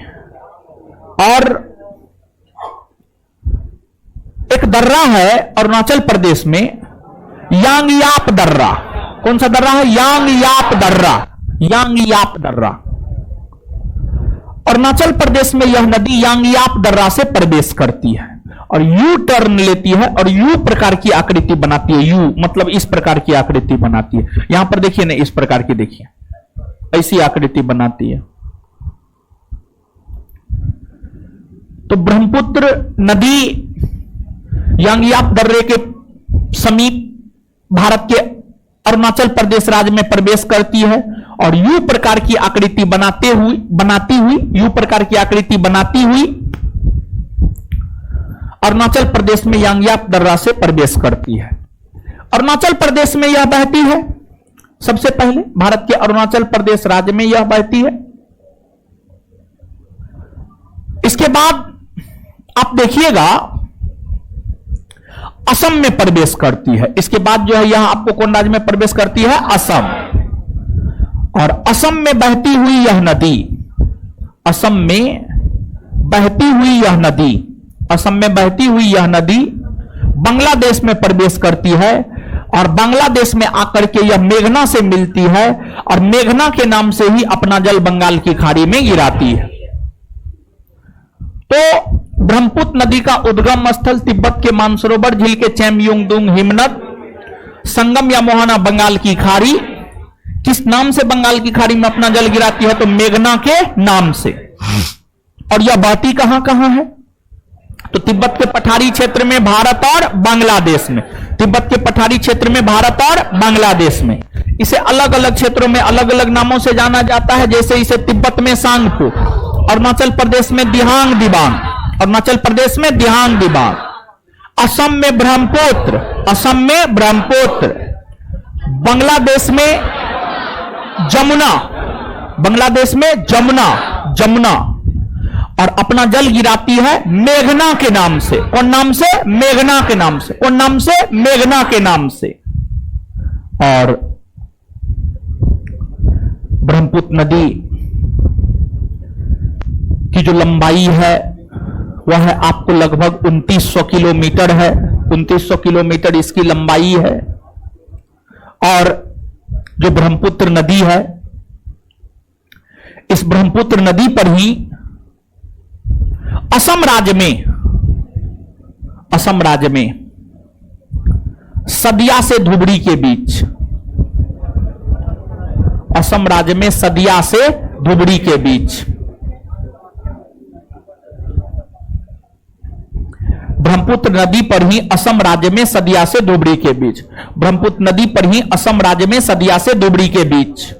और एक दर्रा है अरुणाचल प्रदेश में, यांगयाप दर्रा। कौन सा दर्रा है? यांगयाप दर्रा। अरुणाचल प्रदेश में यह नदी यांगयाप दर्रा से प्रवेश करती है और यू टर्न लेती है और यू प्रकार की आकृति बनाती है। यू मतलब इस प्रकार की आकृति बनाती है। यहां पर देखिए ना, इस प्रकार की देखिए, ऐसी आकृति बनाती है। तो ब्रह्मपुत्र नदी यांगयाप दर्रे के समीप भारत के अरुणाचल प्रदेश राज्य में प्रवेश करती है और यू प्रकार की आकृति बनाती हुई अरुणाचल प्रदेश में यांगयाप दर्रा से प्रवेश करती है। अरुणाचल प्रदेश में यह बहती है। सबसे पहले भारत के अरुणाचल प्रदेश राज्य में यह बहती है। इसके बाद आप देखिएगा असम में प्रवेश करती है। इसके बाद जो है यह आपको कौन राज्य में प्रवेश करती है? असम। और असम में बहती हुई यह नदी बांग्लादेश में प्रवेश करती है। और बांग्लादेश में आकर के यह मेघना से मिलती है और मेघना के नाम से ही अपना जल बंगाल की खाड़ी में गिराती है। तो ब्रह्मपुत्र नदी का उद्गम स्थल तिब्बत के मानसरोवर झील के चेमयूंगदुंग हिमनद, संगम या मोहना बंगाल की खाड़ी। किस नाम से बंगाल की खाड़ी में अपना जल गिराती है? तो मेघना के नाम से। और यह बहती कहां कहां है? तो तो तिब्बत के पठारी क्षेत्र में भारत और बांग्लादेश में, तिब्बत के पठारी क्षेत्र में भारत और बांग्लादेश में। इसे अलग अलग क्षेत्रों में अलग अलग नामों से जाना जाता है, जैसे इसे तिब्बत में सांगपो, अरुणाचल प्रदेश में दिहांग दिबांग, अरुणाचल प्रदेश में दिहांग दिबांग, असम में ब्रह्मपुत्र, असम में ब्रह्मपुत्र, बांग्लादेश में जमुना, बांग्लादेश में जमुना, जमुना, और अपना जल गिराती है मेघना के नाम से। कौन नाम से? मेघना के नाम से। कौन नाम से? मेघना के नाम से। और ब्रह्मपुत्र नदी की जो लंबाई है वह है आपको लगभग 2900 किलोमीटर है, 2900 किलोमीटर इसकी लंबाई है। और जो ब्रह्मपुत्र नदी है, इस ब्रह्मपुत्र नदी पर ही असम राज्य में, असम राज्य में सदिया से धुबरी के बीच, असम राज्य में सदिया से धुबरी के बीच ब्रह्मपुत्र नदी पर ही असम राज्य में सदिया से धुबरी के बीच, ब्रह्मपुत्र नदी पर ही असम राज्य में सदिया से धुबरी के बीच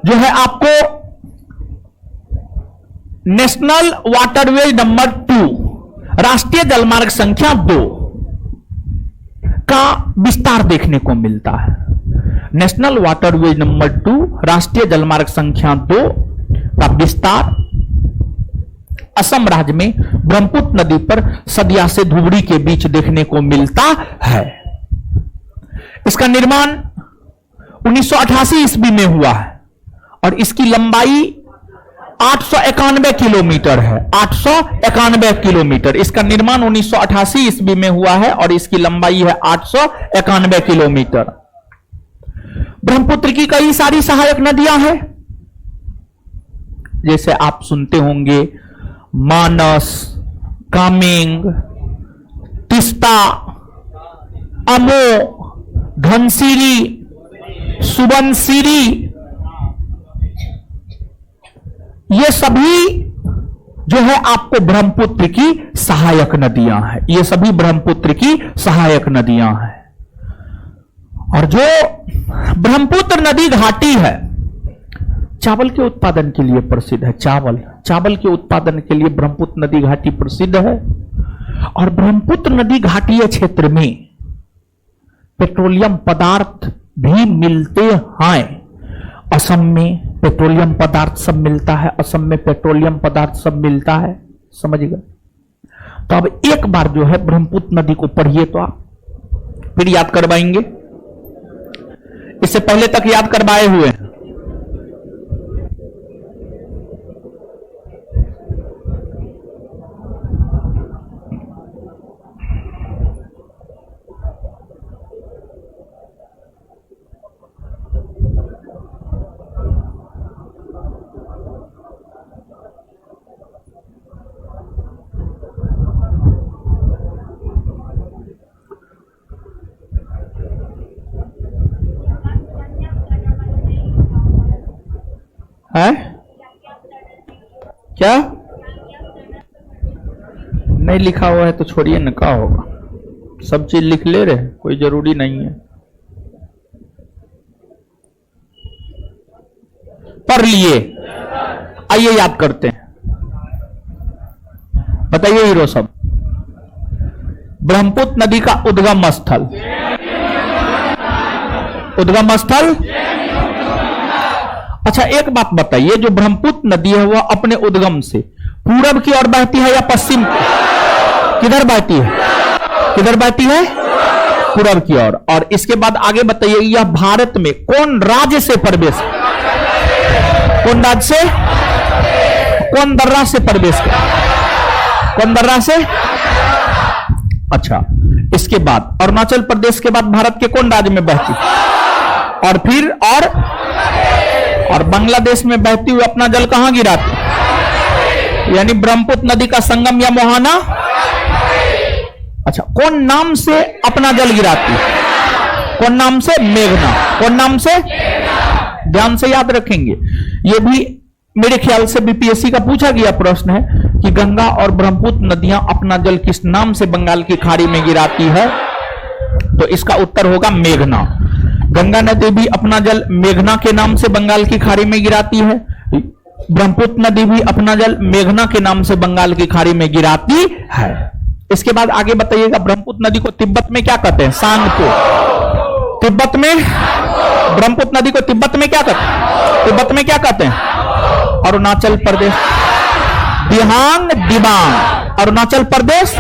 जो है आपको नेशनल वाटरवे नंबर 2, राष्ट्रीय जलमार्ग संख्या 2 का विस्तार देखने को मिलता है। नेशनल वाटरवे नंबर 2, राष्ट्रीय जलमार्ग संख्या 2 का विस्तार असम राज्य में ब्रह्मपुत्र नदी पर सदिया से धुबरी के बीच देखने को मिलता है। इसका निर्माण 1988 ईस्वी में हुआ है और इसकी लंबाई 891 किलोमीटर है, 891 किलोमीटर। इसका निर्माण 1988 ईस्वी में हुआ है और इसकी लंबाई है 891 किलोमीटर। ब्रह्मपुत्र की कई सारी सहायक नदियां हैं, जैसे आप सुनते होंगे मानस, कामेंग, तिस्ता, अमो, धनसिरी, सुबनसिरी, ये सभी जो है आपको ब्रह्मपुत्र की सहायक नदियां हैं। ये सभी ब्रह्मपुत्र की सहायक नदियां हैं। और जो ब्रह्मपुत्र नदी घाटी है, चावल के उत्पादन के लिए प्रसिद्ध है। चावल के उत्पादन के लिए ब्रह्मपुत्र नदी घाटी प्रसिद्ध है। और ब्रह्मपुत्र नदी घाटीय क्षेत्र में पेट्रोलियम पदार्थ भी मिलते हैं। असम में पेट्रोलियम पदार्थ सब मिलता है, असम में पेट्रोलियम पदार्थ सब मिलता है, समझ गए। तो अब एक बार जो है ब्रह्मपुत्र नदी को पढ़िए तो आप फिर याद करवाएंगे, इससे पहले तक याद करवाए हुए हैं। है क्या नहीं लिखा हुआ है तो छोड़िए न, क्या होगा, सब चीज लिख ले रहे, कोई जरूरी नहीं है। पढ़ लिए, आइए याद करते हैं। बताइए हीरो सब, ब्रह्मपुत्र नदी का उद्गम स्थल, उद्गम स्थल। अच्छा एक बात बताइए, जो ब्रह्मपुत्र नदी है वह अपने उद्गम से पूरब की ओर बहती है या पश्चिम? किधर बहती है? किधर बहती है? पूरब की ओर। और इसके बाद आगे बताइए, यह भारत में कौन राज्य से प्रवेश, कौन राज्य से, कौन दर्रा से प्रवेश कर, कौन दर्रा से? अच्छा, इसके बाद अरुणाचल प्रदेश के बाद भारत के कौन राज्य में बहती, और फिर और बांग्लादेश में बहती हुई अपना जल कहां गिराती, यानी ब्रह्मपुत्र नदी का संगम या मोहाना। अच्छा, कौन नाम से अपना जल गिराती, कौन नाम से? मेघना। कौन नाम से? ध्यान से याद रखेंगे, ये भी मेरे ख्याल से बीपीएससी का पूछा गया प्रश्न है कि गंगा और ब्रह्मपुत्र नदियां अपना जल किस नाम से बंगाल की खाड़ी में गिराती है, तो इसका उत्तर होगा मेघना। गंगा नदी भी अपना जल मेघना के नाम से बंगाल की खाड़ी में गिराती है, ब्रह्मपुत्र नदी भी अपना जल मेघना के नाम से बंगाल की खाड़ी में गिराती है। इसके बाद आगे बताइएगा, ब्रह्मपुत्र नदी को तिब्बत में क्या कहते हैं? सांगपो। तिब्बत में ब्रह्मपुत्र नदी को तिब्बत में क्या कहते हैं? तिब्बत में क्या कहते हैं? अरुणाचल प्रदेश दिहांग दिबांग। अरुणाचल प्रदेश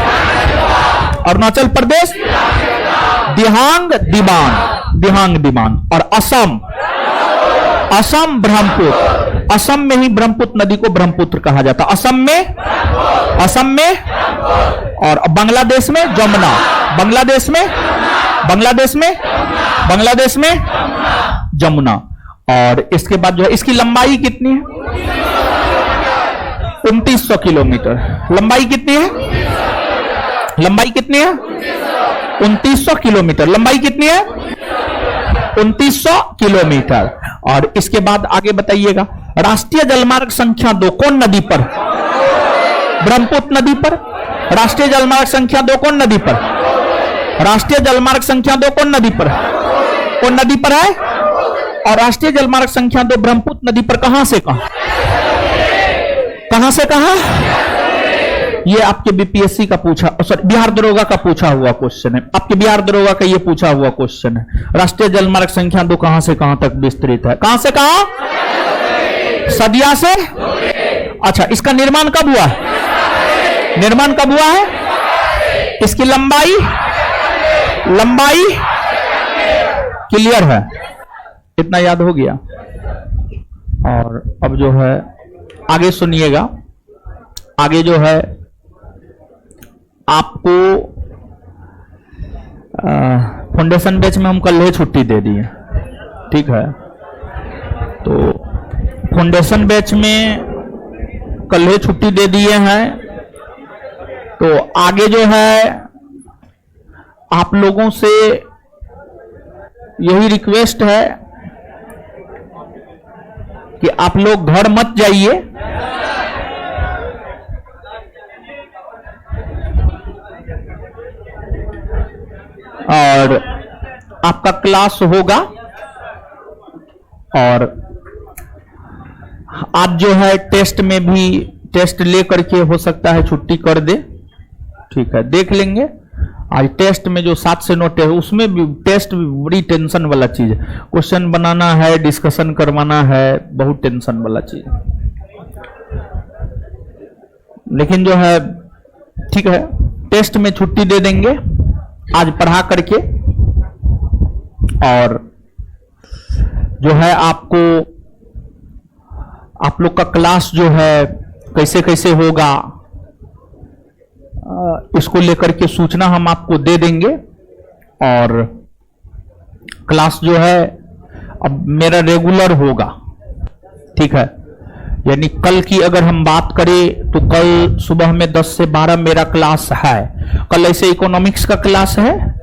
दिहांग दिबांग, दिहांग दिबांग। और असम ब्रह्मपुत्र। असम में ही ब्रह्मपुत्र नदी को ब्रह्मपुत्र कहा जाता। असम में और बांग्लादेश में जमुना। बांग्लादेश में जमुना। और इसके बाद जो है, इसकी लंबाई कितनी है? 2900 किलोमीटर। लंबाई कितनी है? 2900 किलोमीटर। लंबाई कितनी है? 2900 किलोमीटर। और इसके बाद आगे बताइएगा, राष्ट्रीय जलमार्ग संख्या 2 कौन नदी पर? ब्रह्मपुत्र नदी पर। राष्ट्रीय जलमार्ग संख्या 2 कौन नदी पर? राष्ट्रीय जलमार्ग संख्या 2 कौन नदी पर? कौन नदी पर है? और राष्ट्रीय जलमार्ग संख्या 2 ब्रह्मपुत्र नदी पर कहां से कहां? ये आपके बीपीएससी का पूछा, सॉरी बिहार दरोगा का पूछा हुआ क्वेश्चन है। आपके बिहार दरोगा का ये पूछा हुआ क्वेश्चन है, राष्ट्रीय जलमार्ग संख्या 2 कहां से कहां तक विस्तृत है? कहां से कहां? सदिया से। अच्छा, इसका निर्माण कब हुआ है? इसकी लंबाई क्लियर है, इतना याद हो गया। और अब जो है आगे सुनिएगा, आगे जो है आपको फाउंडेशन बैच में हम कल ही छुट्टी दे दी है, ठीक है? तो फाउंडेशन बैच में कल ही छुट्टी दे दिए हैं। तो आगे जो है आप लोगों से यही रिक्वेस्ट है कि आप लोग घर मत जाइए, और आपका क्लास होगा। और आप जो है टेस्ट में भी, टेस्ट लेकर के हो सकता है छुट्टी कर दे, ठीक है? देख लेंगे। आज टेस्ट में जो 7 से 9 टेस्ट, उसमें भी टेस्ट भी बड़ी टेंशन वाला चीज है। क्वेश्चन बनाना है, डिस्कशन करवाना है, बहुत टेंशन वाला चीज है। लेकिन जो है ठीक है, टेस्ट में छुट्टी दे देंगे आज पढ़ा करके। और जो है आपको, आप लोग का क्लास जो है कैसे कैसे होगा, इसको लेकर के सूचना हम आपको दे देंगे। और क्लास जो है अब मेरा रेगुलर होगा, ठीक है? यानी कल की अगर हम बात करें तो कल सुबह में 10 से 12 मेरा क्लास है। कल ऐसे इकोनॉमिक्स का क्लास है,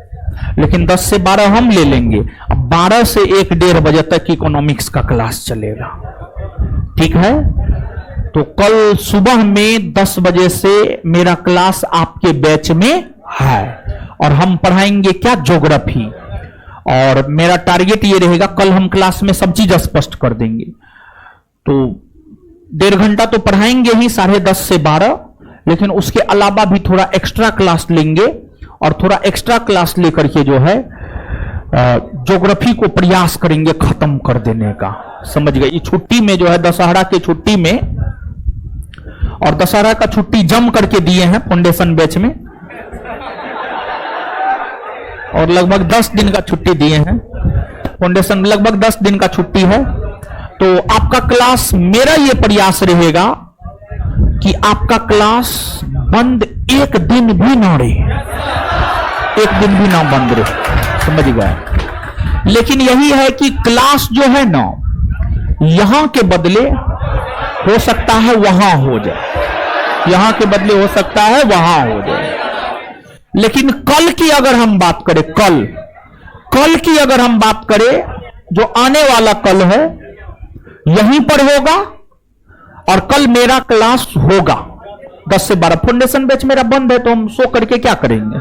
लेकिन 10 से 12 हम ले लेंगे। अब 12 से 1-1:30 बजे तक इकोनॉमिक्स का क्लास चलेगा, ठीक है? तो कल सुबह में 10 बजे से मेरा क्लास आपके बैच में है, और हम पढ़ाएंगे क्या? ज्योग्राफी। और मेरा टारगेट ये रहेगा, कल हम क्लास में सब चीज स्पष्ट कर देंगे। तो 1.5 घंटा तो पढ़ाएंगे ही, 10:30 से 12, लेकिन उसके अलावा भी थोड़ा एक्स्ट्रा क्लास लेंगे। और थोड़ा एक्स्ट्रा क्लास लेकर के जो है ज्योग्राफी को प्रयास करेंगे खत्म कर देने का, समझ गए? ये छुट्टी में जो है, दशहरा के छुट्टी में, और दशहरा का छुट्टी जम करके दिए हैं फाउंडेशन बैच में, और लगभग 10 दिन का छुट्टी दिए हैं फाउंडेशन में, लगभग 10 दिन का छुट्टी है। तो आपका क्लास, मेरा यह प्रयास रहेगा कि आपका क्लास बंद एक दिन भी ना रहे, एक दिन भी ना बंद रहे, समझ गए? लेकिन यही है कि क्लास जो है ना, यहां के बदले हो सकता है वहां हो जाए, यहां के बदले हो सकता है वहां हो जाए। लेकिन कल की अगर हम बात करें, कल की अगर हम बात करें, जो आने वाला कल है, यहीं पर होगा और कल मेरा क्लास होगा 10 से 12। फाउंडेशन बैच मेरा बंद है तो हम सो करके क्या करेंगे?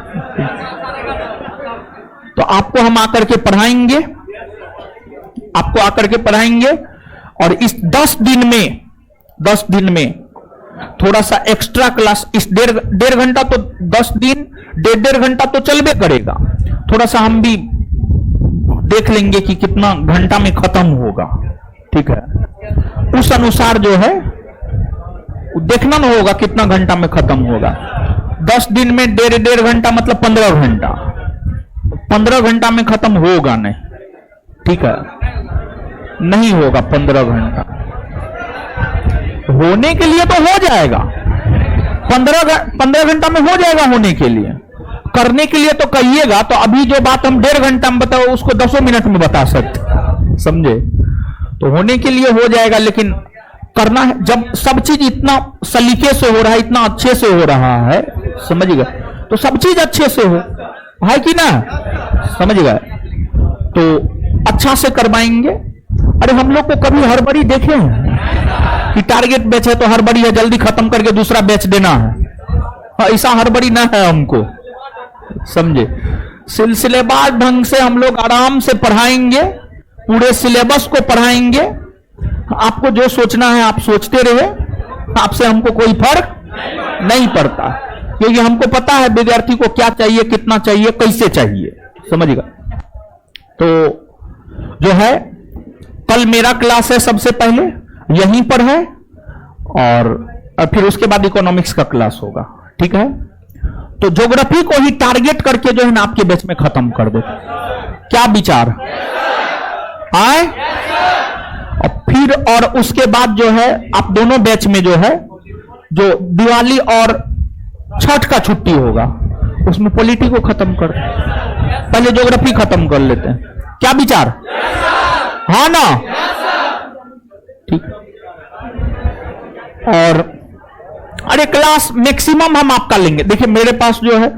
तो आपको हम आकर के पढ़ाएंगे, आपको आकर के पढ़ाएंगे। और इस 10 दिन में थोड़ा सा एक्स्ट्रा क्लास, इस डेढ़ घंटा तो 10 दिन 1.5 घंटा तो चलबे करेगा। थोड़ा सा हम भी देख लेंगे कि कितना घंटा में खत्म होगा, ठीक है? उस अनुसार जो है देखना ना होगा कितना घंटा में खत्म होगा। 10 दिन में 1.5 घंटा मतलब 15 घंटा। 15 घंटा में खत्म होगा नहीं, ठीक है? नहीं होगा 15 घंटा। होने के लिए तो हो जाएगा, 15 घंटा में हो जाएगा। होने के लिए, करने के लिए तो कहिएगा। तो अभी जो बात हम 1.5 घंटा में बताओ उसको 10 मिनट में बता सकते, समझे? तो होने के लिए हो जाएगा, लेकिन करना है जब सब चीज इतना सलीके से हो रहा है, इतना अच्छे से हो रहा है, समझ गए? तो सब चीज अच्छे से हो है कि ना, समझ गए? तो अच्छा से करवाएंगे। अरे हम लोग को कभी हड़बड़ी देखे हैं कि टारगेट बैच है तो हड़बड़ी है, जल्दी खत्म करके दूसरा बैच देना है? ऐसा हड़बड़ी ना है हमको, समझे? सिलसिलेवार ढंग से हम लोग आराम से पढ़ाएंगे, पूरे सिलेबस को पढ़ाएंगे। आपको जो सोचना है आप सोचते रहे, आपसे हमको कोई फर्क नहीं पड़ता, क्योंकि हमको पता है विद्यार्थी को क्या चाहिए, कितना चाहिए, कैसे चाहिए, समझिएगा? तो जो है कल मेरा क्लास है, सबसे पहले यहीं पर है, और फिर उसके बाद इकोनॉमिक्स का क्लास होगा, ठीक है? तो ज्योग्राफी को ही टारगेट करके जो है ना आपके बैच में खत्म कर दो। क्या विचार आए? फिर और उसके बाद जो है आप दोनों बैच में जो है, जो दिवाली और छठ का छुट्टी होगा उसमें पॉलिटी को खत्म कर, पहले ज्योग्राफी खत्म कर लेते हैं। क्या विचार? हाँ ना, ठीक। और अरे क्लास मैक्सिमम हम आपका लेंगे। देखिए मेरे पास जो है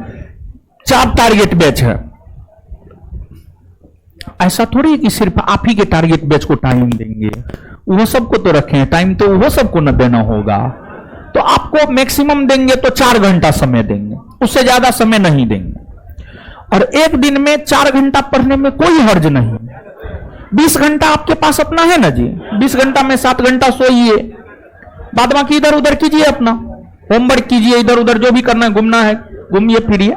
4 टारगेट बैच है, ऐसा थोड़ी है कि सिर्फ आप ही के टारगेट बैच को टाइम देंगे, वो सबको तो रखे हैं टाइम, तो वो सबको न देना होगा। तो आपको मैक्सिमम देंगे तो 4 घंटा समय देंगे, उससे ज्यादा समय नहीं देंगे। और एक दिन में 4 घंटा पढ़ने में कोई हर्ज नहीं। 20 घंटा आपके पास अपना है ना जी, 20 घंटा में 7 घंटा सोइए, बाद बाकी इधर उधर कीजिए, अपना होमवर्क कीजिए, इधर उधर जो भी करना है, घूमना है घूमिए फिरिए।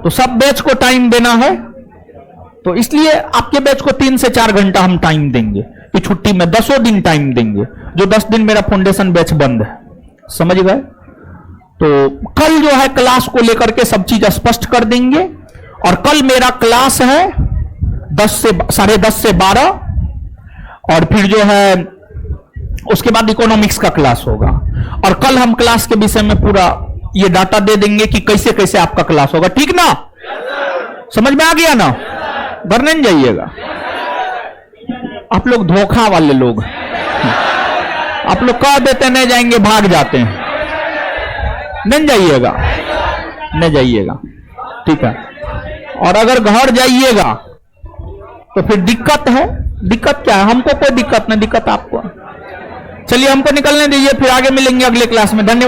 तो सब बैच को टाइम देना है, तो इसलिए आपके बैच को 3 से 4 घंटा हम टाइम देंगे कि छुट्टी में 10 दिन टाइम देंगे, जो 10 दिन मेरा फाउंडेशन बैच बंद है, समझ गए? तो कल जो है क्लास को लेकर के सब चीज स्पष्ट कर देंगे। और कल मेरा क्लास है 10:30 से 12, और फिर जो है उसके बाद इकोनॉमिक्स का क्लास होगा। और कल हम क्लास के विषय में पूरा ये डाटा दे देंगे कि कैसे कैसे आपका क्लास होगा, ठीक ना? समझ में आ गया ना? घर नहीं जाइएगा, आप लोग धोखा वाले लोग, आप लोग कह देते नहीं जाएंगे, भाग जाते हैं। नहीं जाइएगा, नहीं जाइएगा, ठीक है? और अगर घर जाइएगा तो फिर दिक्कत है। दिक्कत क्या है? हमको कोई दिक्कत नहीं, दिक्कत आपको। चलिए हमको निकलने दीजिए, फिर आगे मिलेंगे अगले क्लास में। धन्यवाद।